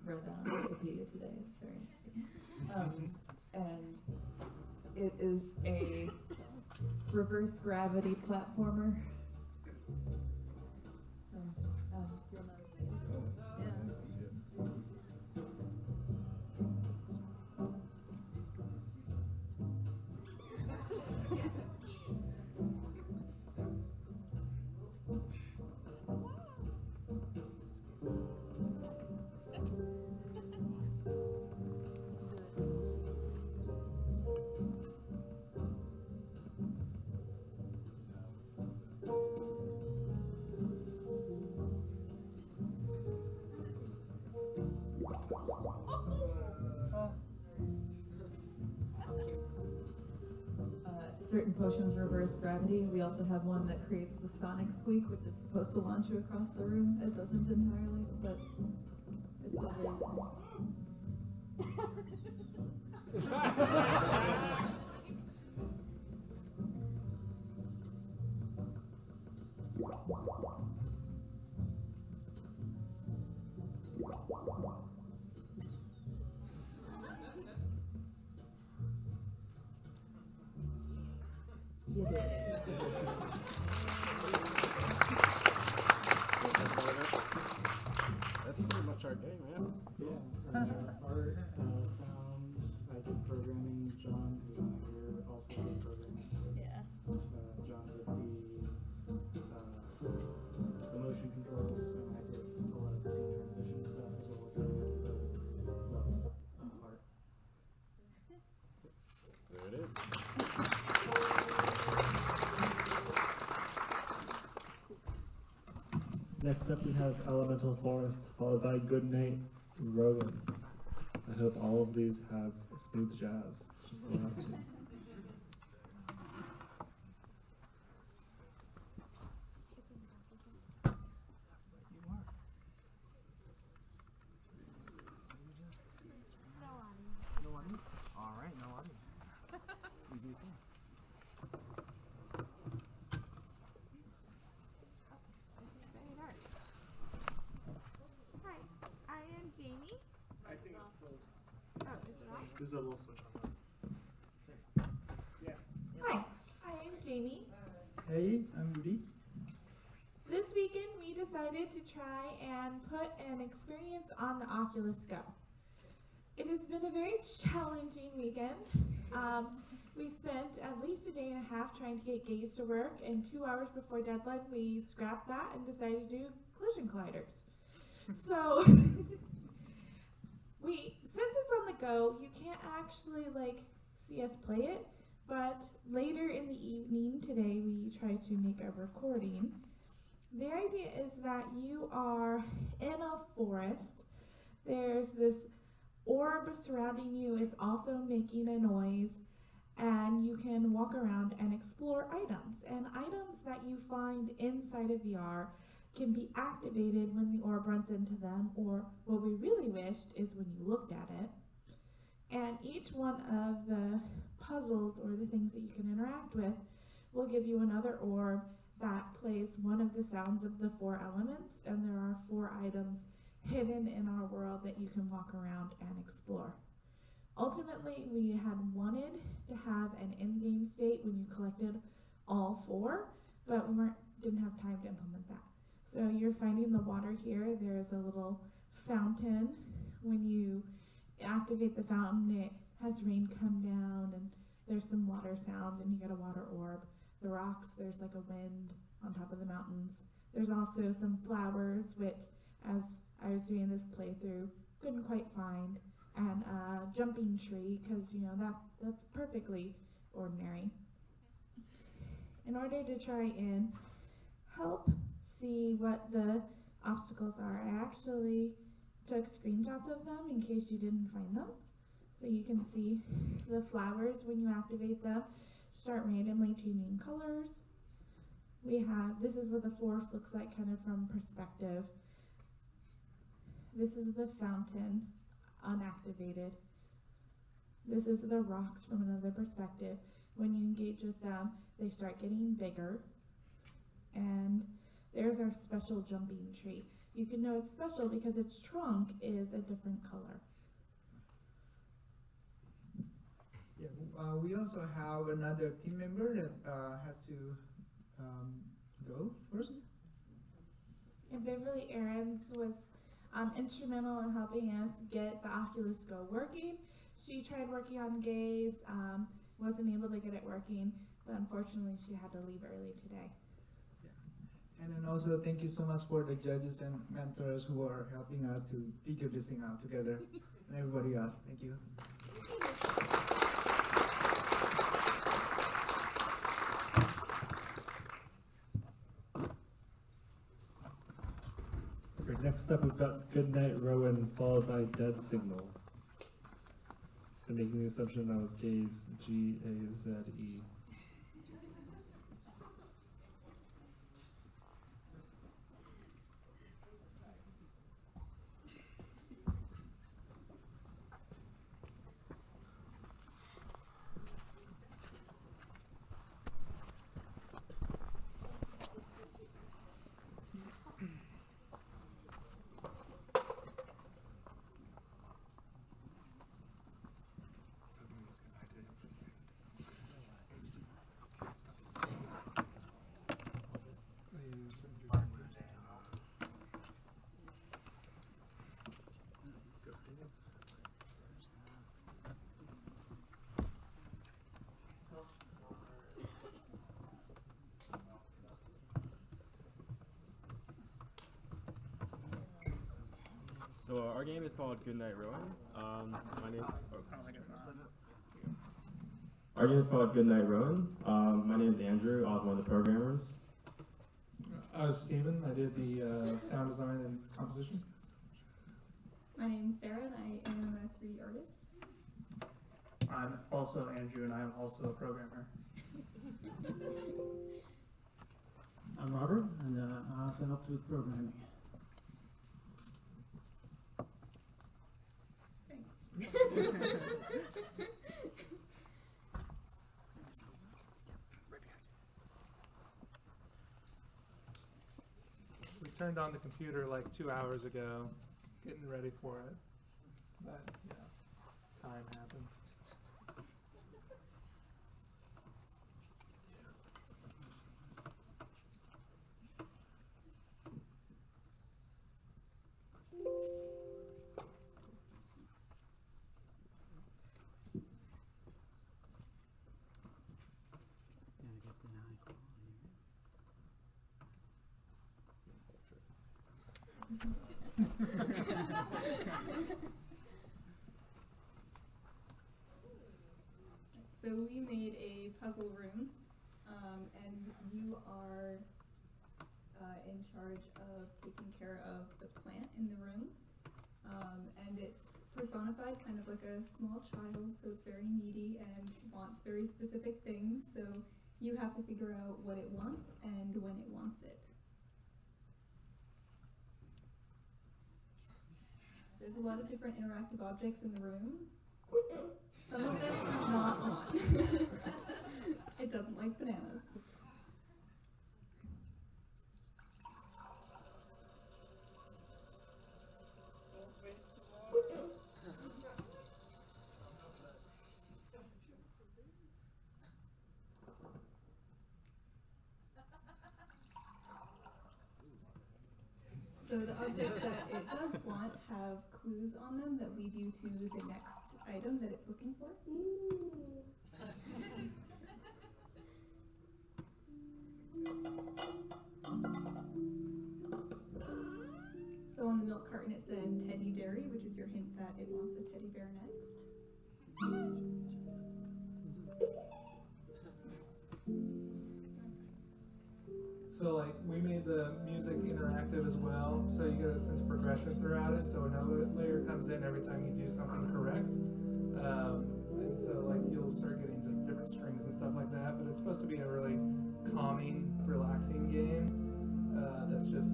read that on Wikipedia today. It's very interesting. And it is a reverse gravity platformer. So, you'll know. Certain potions reverse gravity. We also have one that creates the sonic squeak, which is supposed to launch you across the room. It doesn't entirely, but it's You did it. That's pretty much our day, man. Yeah. Art, sound, I did programming. John, who's not here, also did programming. Yeah. John did the motion controls, and I did a lot of the scene transition stuff as well as setting up the level art. There it is. Next up, we have Elemental Forest, followed by Goodnight Rowan. I hope all of these have smooth jazz, just the last two. No audio? Alright, no audio. Easy as that. Hi, I am Jamie. I think it's close. Oh, is it on? There's a little switch on that. Hi, I am Jamie. Hey, I'm Rudy. This weekend we decided to try and put an experience on the Oculus Go. It has been a very challenging weekend. We spent at least a day and a half trying to get Gaze to work, and 2 hours before deadline we scrapped that and decided to do collision colliders. So, since it's on the go, you can't actually see us play it, but later in the evening today we try to make a recording. The idea is that you are in a forest. There's this orb surrounding you. It's also making a noise, and you can walk around and explore items. And items that you find inside of VR can be activated when the orb runs into them, or what we really wished is when you looked at it. And each one of the puzzles or the things that you can interact with will give you another orb that plays one of the sounds of the 4 elements, and there are 4 items hidden in our world that you can walk around and explore. Ultimately, we had wanted to have an in-game state when you collected all 4, but we didn't have time to implement that. So you're finding the water here. There's a little fountain. When you activate the fountain, it has rain come down, and there's some water sounds, and you get a water orb. The rocks, there's like a wind on top of the mountains. There's also some flowers, which, as I was doing this playthrough, couldn't quite find, and a jumping tree, because that's perfectly ordinary. In order to try and help see what the obstacles are, I actually took screenshots of them in case you didn't find them. So you can see the flowers when you activate them start randomly changing colors. This is what the forest looks like kind of from perspective. This is the fountain, unactivated. This is the rocks from another perspective. When you engage with them, they start getting bigger. And there's our special jumping tree. You can know it's special because its trunk is a different color. Yeah, we also have another team member that has to go first. And Beverly Aarons was instrumental in helping us get the Oculus Go working. She tried working on Gaze, wasn't able to get it working, but unfortunately she had to leave early today. And then also thank you so much for the judges and mentors who are helping us to figure this thing out together, and everybody else. Thank you. Okay, next up we've got Goodnight Rowan followed by Dead Signal. I'm making the assumption that was Gaze, G-A-Z-E. So our game is called Goodnight Rowan. Our game is called Goodnight Rowan. My name is Andrew. I was one of the programmers. I was Steven. I did the sound design and composition. My name's Sarah, and I am a 3D artist. I'm also Andrew, and I am also a programmer. I'm Robert, and I also helped with programming. We turned on the computer like 2 hours ago, getting ready for it. But, yeah, time happens. So we made a puzzle room, and you are in charge of taking care of the plant in the room. And it's personified kind of like a small child, so it's very needy and wants very specific things, so you have to figure out what it wants and when it wants it. There's a lot of different interactive objects in the room. Some of it is not on. It doesn't like bananas. So the objects that it does want have clues on them that lead you to the next item that it's looking for. So on the milk carton it said Teddy Dairy, which is your hint that it wants a teddy bear next. So like we made the music interactive as well, so you get a sense of progression throughout it. So another layer comes in every time you do something correct. And so like you'll start getting to different strings and stuff like that, but it's supposed to be a really calming, relaxing game that's just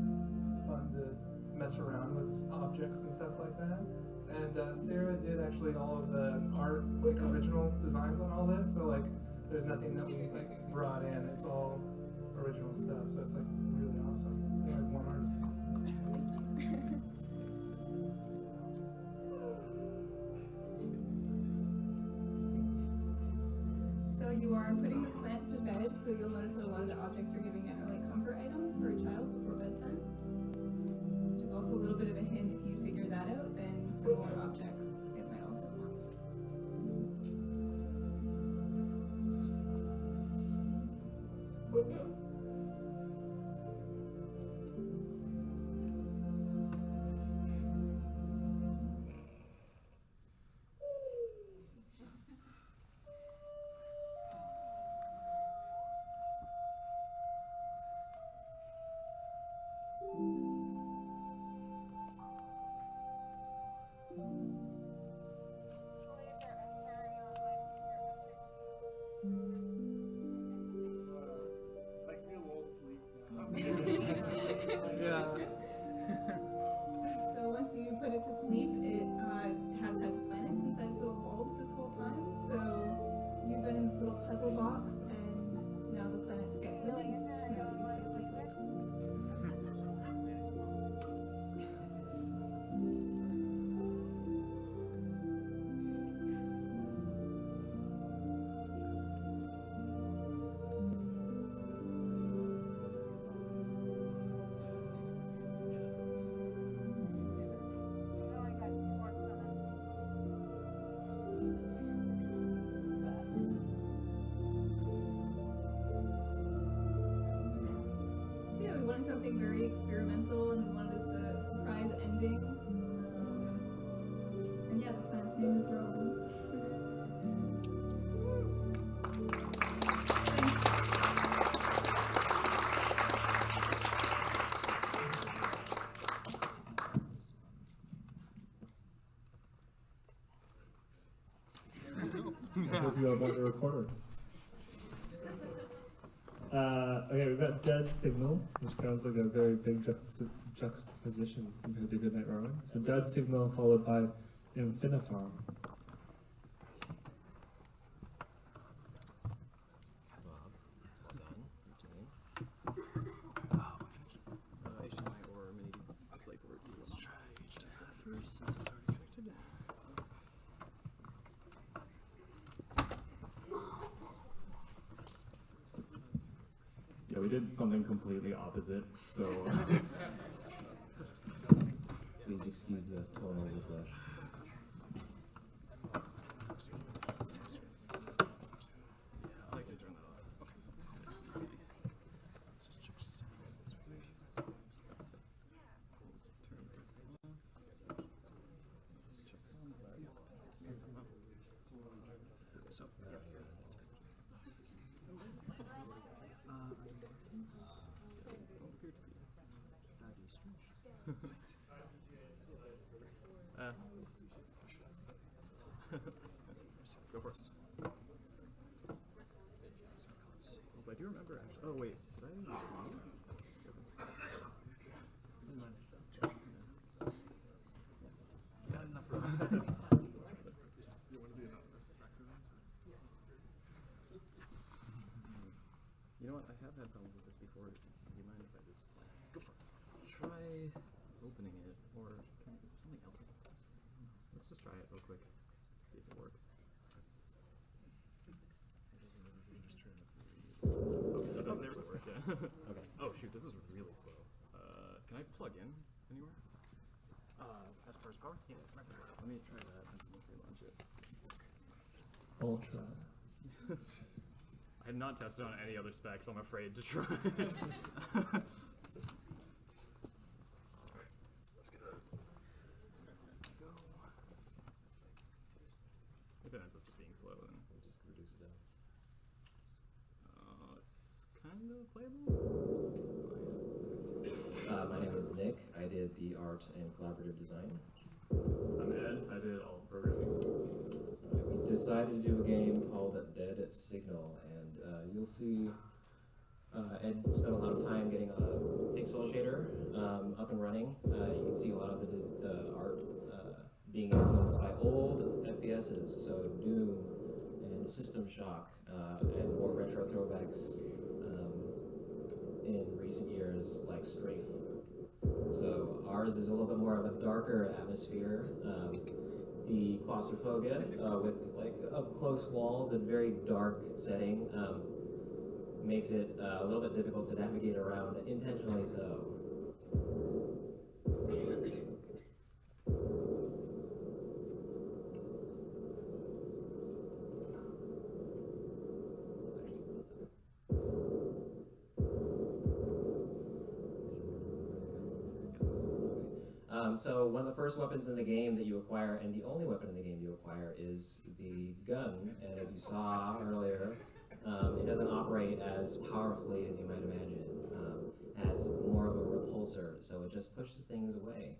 fun to mess around with objects and stuff like that. And Sarah did actually all of the art, like original designs on all this, so like there's nothing that we like brought in, it's all original stuff, so it's like really awesome. Like one artist. So you are putting the plant to bed, so you'll notice that a lot of the objects you're giving it are like comfort items for a child before bedtime. Which is also a little bit of a hint. If you figure that out, then similar objects it might also want. I feel a little sleep now. Yeah. So once you put it to sleep, it has had planets inside its little bulbs this whole time. So you've been in this little puzzle box, and now the planets get released now that you put it to sleep. Yeah, we wanted something very experimental, and we wanted a surprise ending. And yeah, the plant's name is Rowan. I hope you have all the recorders. Okay, we've got Dead Signal, which sounds like a very big juxtaposition compared to Goodnight Rowan. So Dead Signal followed by Infinifarm. Let's try HTML first since it's already connected. Yeah, we did something completely opposite, so. Please excuse the tonal whiplash. I like to turn that off. Okay. Let's just check so, go first. I do remember actually. Oh wait, did I use it wrong? Not enough room. You want to be anonymous raccoons? You know what? I have had problems with this before. Do you mind if I just go for it? Try opening it, or is there something else? Let's just try it real quick. See if it works. Oh, there it worked. Yeah. Okay. Oh shoot, this is really slow. Can I plug in anywhere? As far as power? Yeah. Let me try that and relaunch it. Ultra. I have not tested on any other specs, so I'm afraid to try. Let's get that. Go. If it ends up just being slow, then we'll just reduce it down. It's kind of playable. My name is Nick. I did the art and collaborative design. I'm Ed. I did all the programming. decided to do a game called Dead Signal, and you'll see Ed spent a lot of time getting a pixel shader up and running. You can see a lot of the art being influenced by old FPSs, so Doom and System Shock, and more retro throwbacks in recent years like Strafe. So ours is a little bit more of a darker atmosphere. The claustrophobia with like up close walls and very dark setting makes it a little bit difficult to navigate around, intentionally so. So one of the first weapons in the game that you acquire, and the only weapon in the game you acquire, is the gun. And as you saw earlier, it doesn't operate as powerfully as you might imagine. It has more of a repulsor, so it just pushes things away.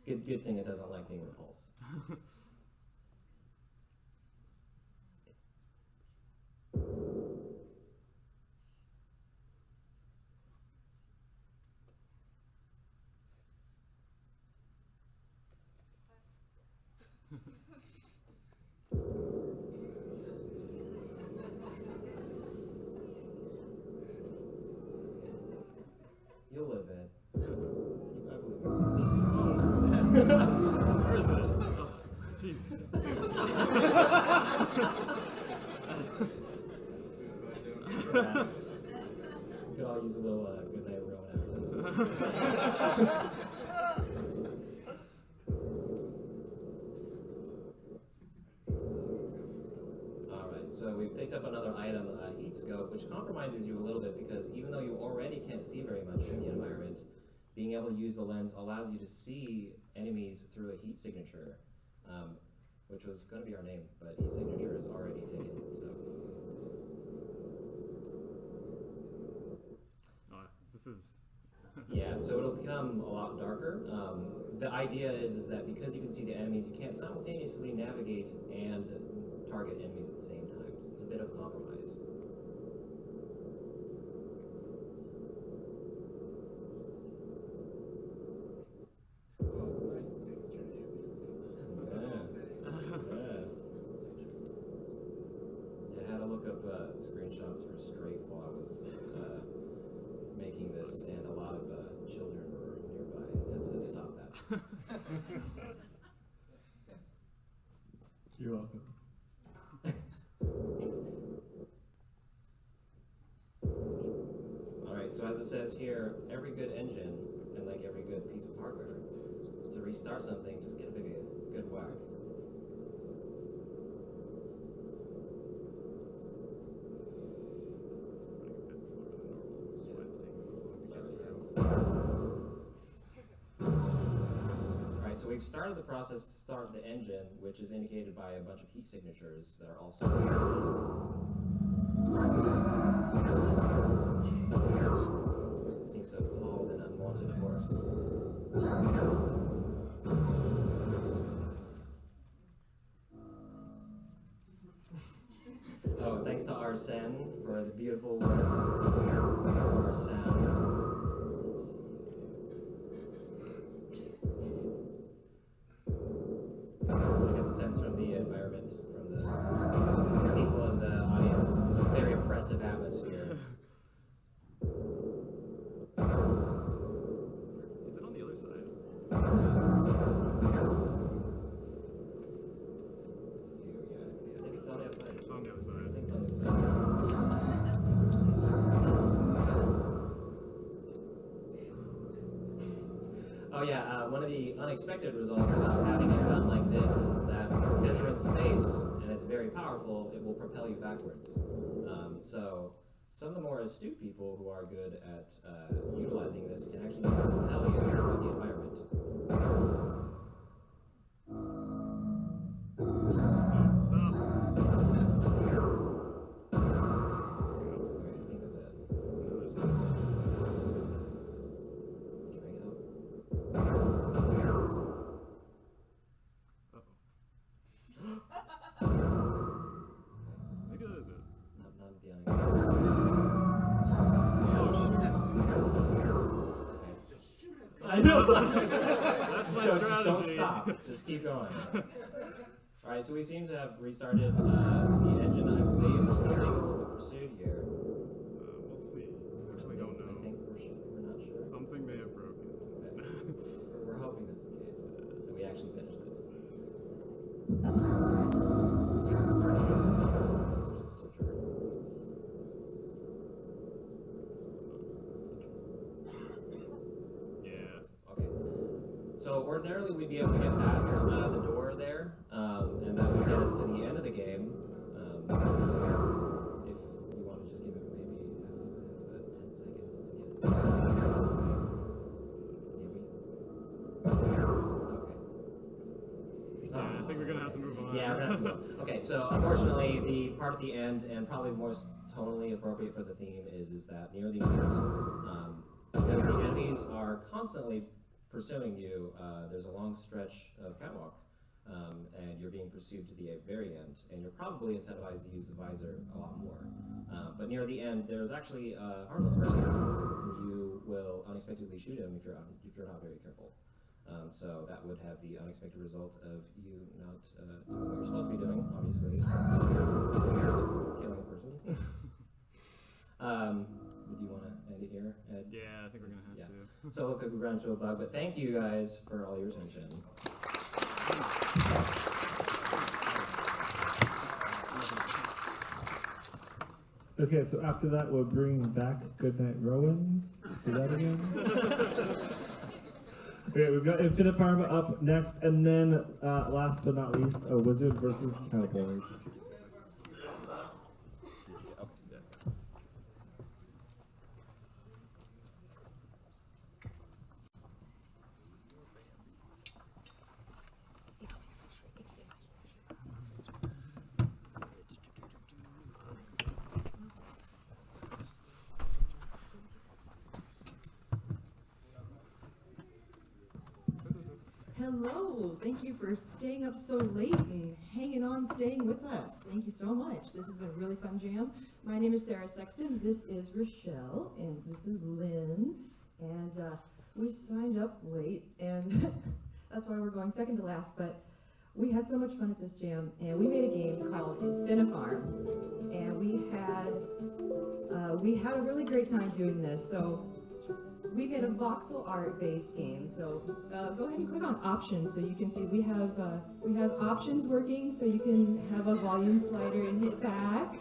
Good thing it doesn't like being repulsed. You'll live it. I believe it. Where is it? Oh, Jesus. We could all use a little good night Rowan after this. Alright, so we picked up another item, a heat scope, which compromises you a little bit because even though you already can't see very much in the environment, being able to use the lens allows you to see enemies through a heat signature, which was going to be our name, but heat signature is already taken, so. This is... Yeah, so it'll become a lot darker. The idea is that because you can see the enemies, you can't simultaneously navigate and target enemies at the same time. So it's a bit of a compromise. Nice texture, Yeah, I had to look up screenshots for Strafe while I was making this, and a lot of children were nearby. I had to stop that. You're welcome. Alright, so as it says here, every good engine, and like every good piece of hardware, to restart something, just get a good whack. Alright, so we've started the process to start the engine, which is indicated by a bunch of heat signatures that are also seems to have called an unwanted force. Oh, thanks to Arsene for the beautiful work for our sound. I get the sense from the environment, from the people in the audience. It's a very impressive atmosphere. Is it on the other side? I think it's on the other side. It's on the other side. I think it's on the other side. Oh yeah, one of the unexpected results about having a gun like this is that because you're in space and it's very powerful, it will propel you backwards. So some of the more astute people who are good at utilizing this can actually propel you through the environment. I think that's it. I know. That's just, my just don't strategy. stop. Just keep going. All right, so we seem to have restarted the engine. I believe we're still being a little bit pursued here. We'll see. Actually, don't know. I think we're not sure. Something may have broken. Okay. We're hoping that's the case. That we actually finish this. Yes. Okay. So ordinarily we'd be able to get past the door there, and that would get us to the end of the game. So if you want to just give it maybe 10 seconds to get. Yeah, I think we're gonna have to move on. Yeah, we're gonna have to move on. Okay, so unfortunately, the part at the end, and probably most tonally appropriate for the theme, is that near the end, because the enemies are constantly pursuing you, there's a long stretch of catwalk, and you're being pursued to the very end, and you're probably incentivized to use the visor a lot more. But near the end, there's actually a harmless person who you will unexpectedly shoot him if you're not very careful. So that would have the unexpected result of you not doing what you're supposed to be doing, obviously, is killing a person. Would you want to end it here, Ed? Yeah, I think we're gonna have to. So it looks like we ran into a bug, but thank you guys for all your attention. Okay, so after that, we're bringing back Goodnight Rowan. See that again? Okay, we've got Infinite Farm up next, and then last but not least, a Wizard versus Cowboys. Hello, thank you for staying up so late and hanging on, staying with us. Thank you so much. This has been a really fun jam. My name is Sarah Sexton, this is Rochelle, and this is Lynn. And we signed up late, and that's why we're going second to last, but we had so much fun at this jam, and we made a game called Infinifarm. And we had a really great time doing this. So we made a voxel art based game, so go ahead and click on options so you can see we have options working, so you can have a volume slider and hit back.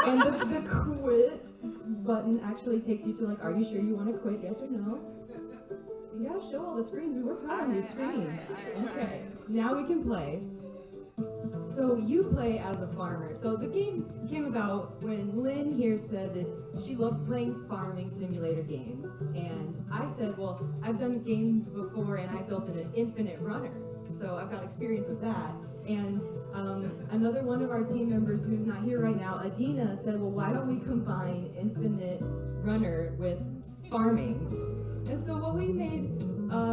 And the quit button actually takes you to like, are you sure you want to quit, yes or no? You gotta show all the screens, we worked hard on these screens. Okay, now we can play. So you play as a farmer. So the game came about when Lynn here said that she loved playing farming simulator games. And I said, well, I've done games before and I built an infinite runner. So I've got experience with that. And another one of our team members who's not here right now, Adina, said, well, why don't we combine infinite runner with farming? And so what we made,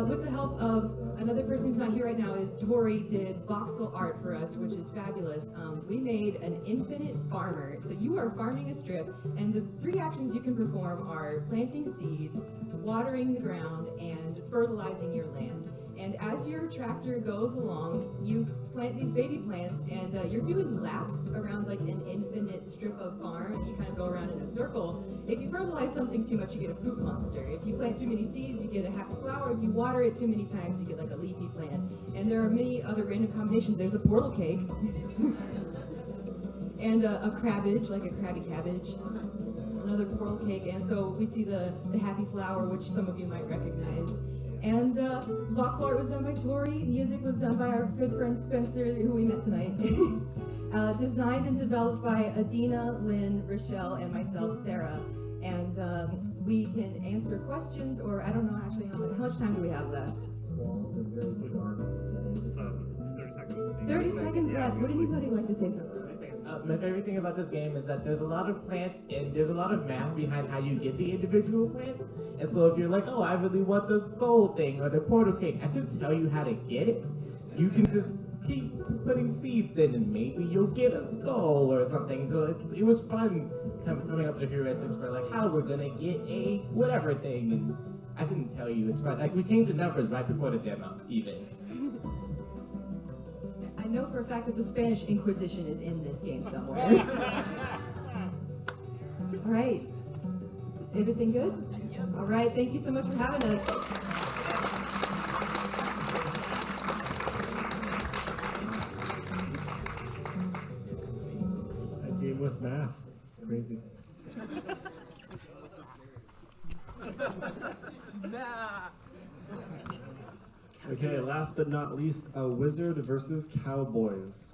with the help of another person who's not here right now, is Tori did voxel art for us, which is fabulous. We made an infinite farmer. So you are farming a strip, and the 3 actions you can perform are planting seeds, watering the ground, and fertilizing your land. And as your tractor goes along, you plant these baby plants, and you're doing laps around like an infinite strip of farm, and you kind of go around in a circle. If you fertilize something too much, you get a poop monster. If you plant too many seeds, you get a happy flower. If you water it too many times, you get like a leafy plant. And there are many other random combinations. There's a portal cake, and a crabbage, like a Krabby Cabbage. Another portal cake, and so we see the happy flower, which some of you might recognize. And voxel art was done by Tori, music was done by our good friend Spencer, who we met tonight. Designed and developed by Adina, Lynn, Rochelle, and myself, Sarah. And we can answer questions, or I don't know actually how much time do we have left? 30 seconds. 30 seconds left. Would anybody like to say something? My favorite thing about this game is that there's a lot of plants and there's a lot of math behind how you get the individual plants. And so if you're like, oh, I really want the skull thing or the portal cake, I can tell you how to get it. You can just keep putting seeds in, and maybe you'll get a skull or something. So it was fun coming up with heuristics for like how we're gonna get a whatever thing. And I didn't tell you, it's fun. Like we changed the numbers right before the demo, even. I know for a fact that the Spanish Inquisition is in this game somewhere. All right. Everything good? All right. Thank you so much for having us. A game with math. Crazy. Okay, last but not least, a wizard versus cowboys.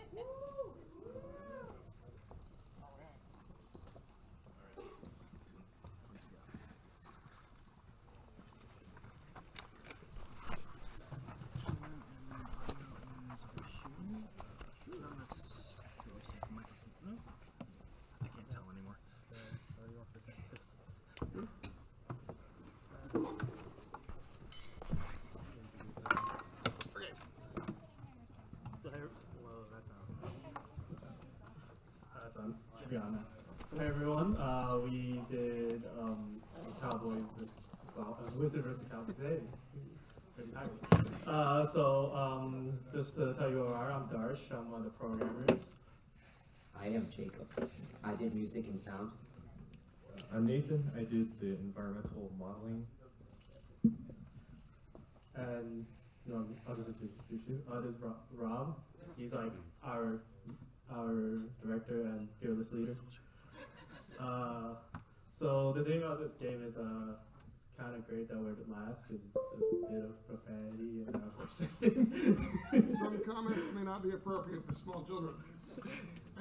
I can't tell anymore. Okay. So, whoa, that's on. That's on. Yeah, on now. Hey everyone, we did cowboy versus wizard versus cowboy today. Pretty tight. Just to tell you who I are, I'm Darsh. I'm one of the programmers. I am Jacob. I did music and sound. I'm Nathan. I did the environmental modeling. And I'll just introduce you. This is Rob. He's like our director and fearless leader. So the thing about this game is it's kind of great that we're the last because it's a bit of profanity and voice acting. Some comments may not be appropriate for small children,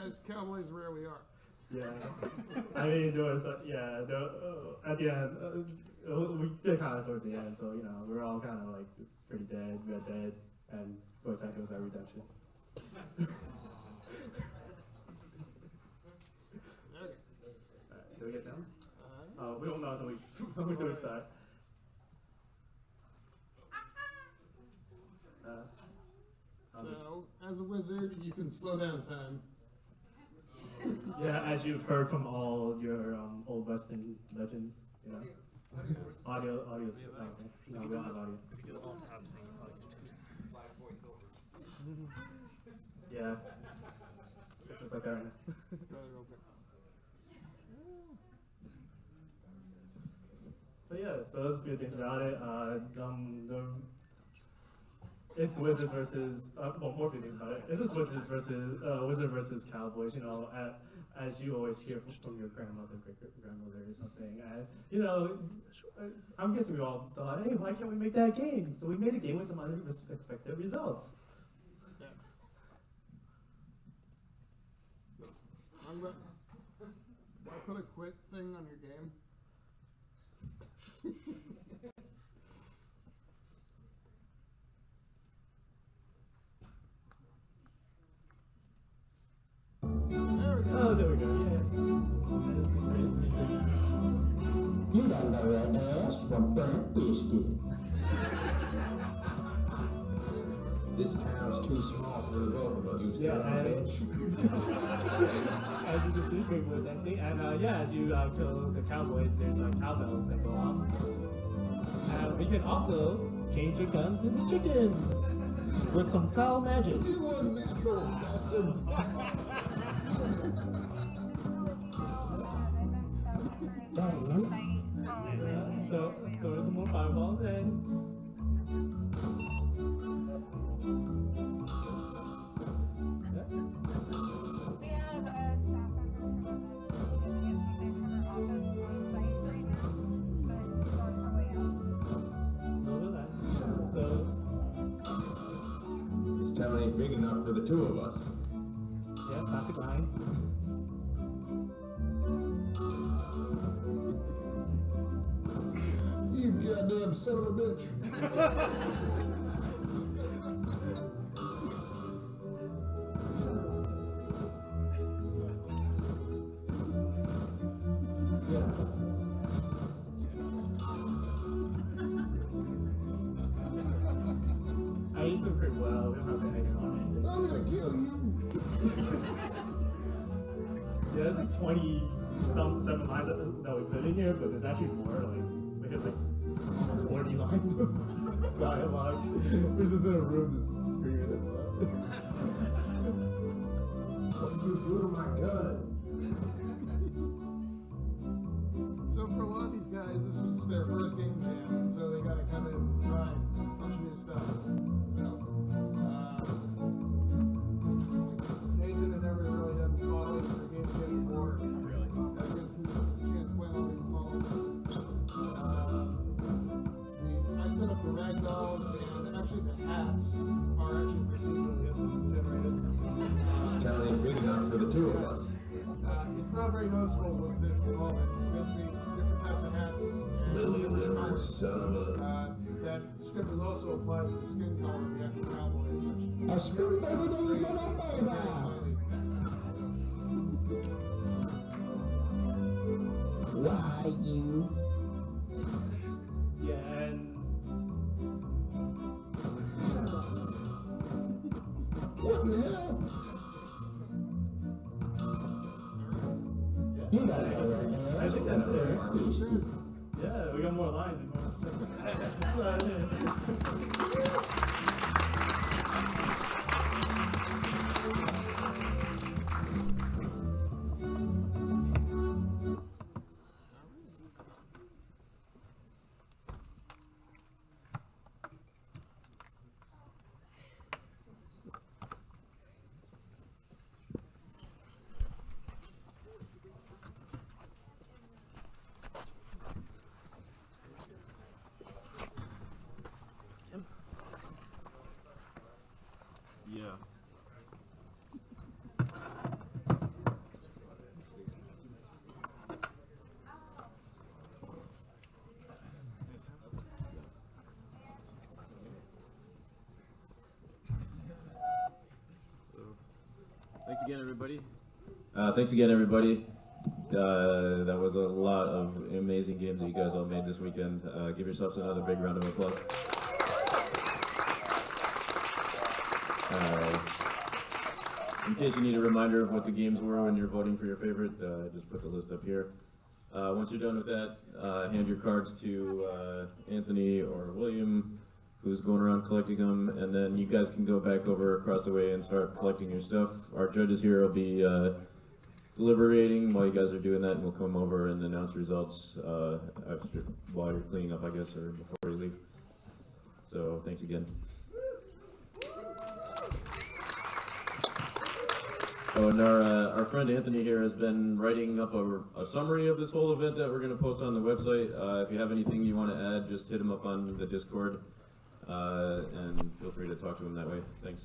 as cowboys rarely are. Yeah, I mean there was at the end we did kind of towards the end, so we're all kind of like pretty dead. We got dead, and voice acting was our redemption. Do we get sound? We don't know until we do it side. So, as a wizard, you can slow down time. Yeah, as you've heard from all your old Western legends, audio. No, we don't have audio. If you do the alt tab thing, Yeah, it's just like that right now. But yeah, so those are a few things about it. It's wizards versus more few things about it. It's just wizard versus cowboys. As you always hear from your grandmother, great grandmother, or something. And I'm guessing we all thought, hey, why can't we make that game? So we made a game with some unexpected results. I put a quit thing on your game. There we go. You don't know that ass from burnt biscuit. This town's too small for the both of us. Yeah, as you can see, big was empty. And as you kill the cowboys, there's cowbells that go off. And we can also change your guns into chickens with some foul magic. You unnatural bastard. Throw some more fireballs and This town ain't big enough for the two of us. Yeah, classic line. You goddamn son of a bitch. I used them pretty well. We don't have to hang on it. there's like 27 lines that we put in here, but there's actually more. Like we hit like almost 40 lines of dialogue. We're just in a room just screaming and stuff. What did you do to my gun? So for a lot of these guys, this was their first game jam, and so they gotta come in and try a bunch of new stuff. So, Nathan had never really done college or game jam before. Really? That gives him a chance to play all these models. I set up the ragdolls, and actually the hats are actually procedurally generated. It's kind of big enough for the two of us. It's not very noticeable with this involvement. Basically, different types of hats. And Son of a... that script is also applied to the skin color of the actual cowboys, which A script sounds strange. Why you? Yeah, and What the hell? You got it. I think that's it. Yeah, we got more lines and more. Yeah. Thanks again, everybody. That was a lot of amazing games that you guys all made this weekend. Give yourselves another big round of applause. In case you need a reminder of what the games were when you're voting for your favorite, just put the list up here. Once you're done with that, hand your cards to Anthony or William, who's going around collecting them, and then you guys can go back over across the way and start collecting your stuff. Our judges here will be deliberating while you guys are doing that, and we'll come over and announce results while you're cleaning up, I guess, or before you leave. So thanks again. Oh, and our friend Anthony here has been writing up a summary of this whole event that we're going to post on the website. If you have anything you want to add, just hit him up on the Discord, and feel free to talk to him that way. Thanks.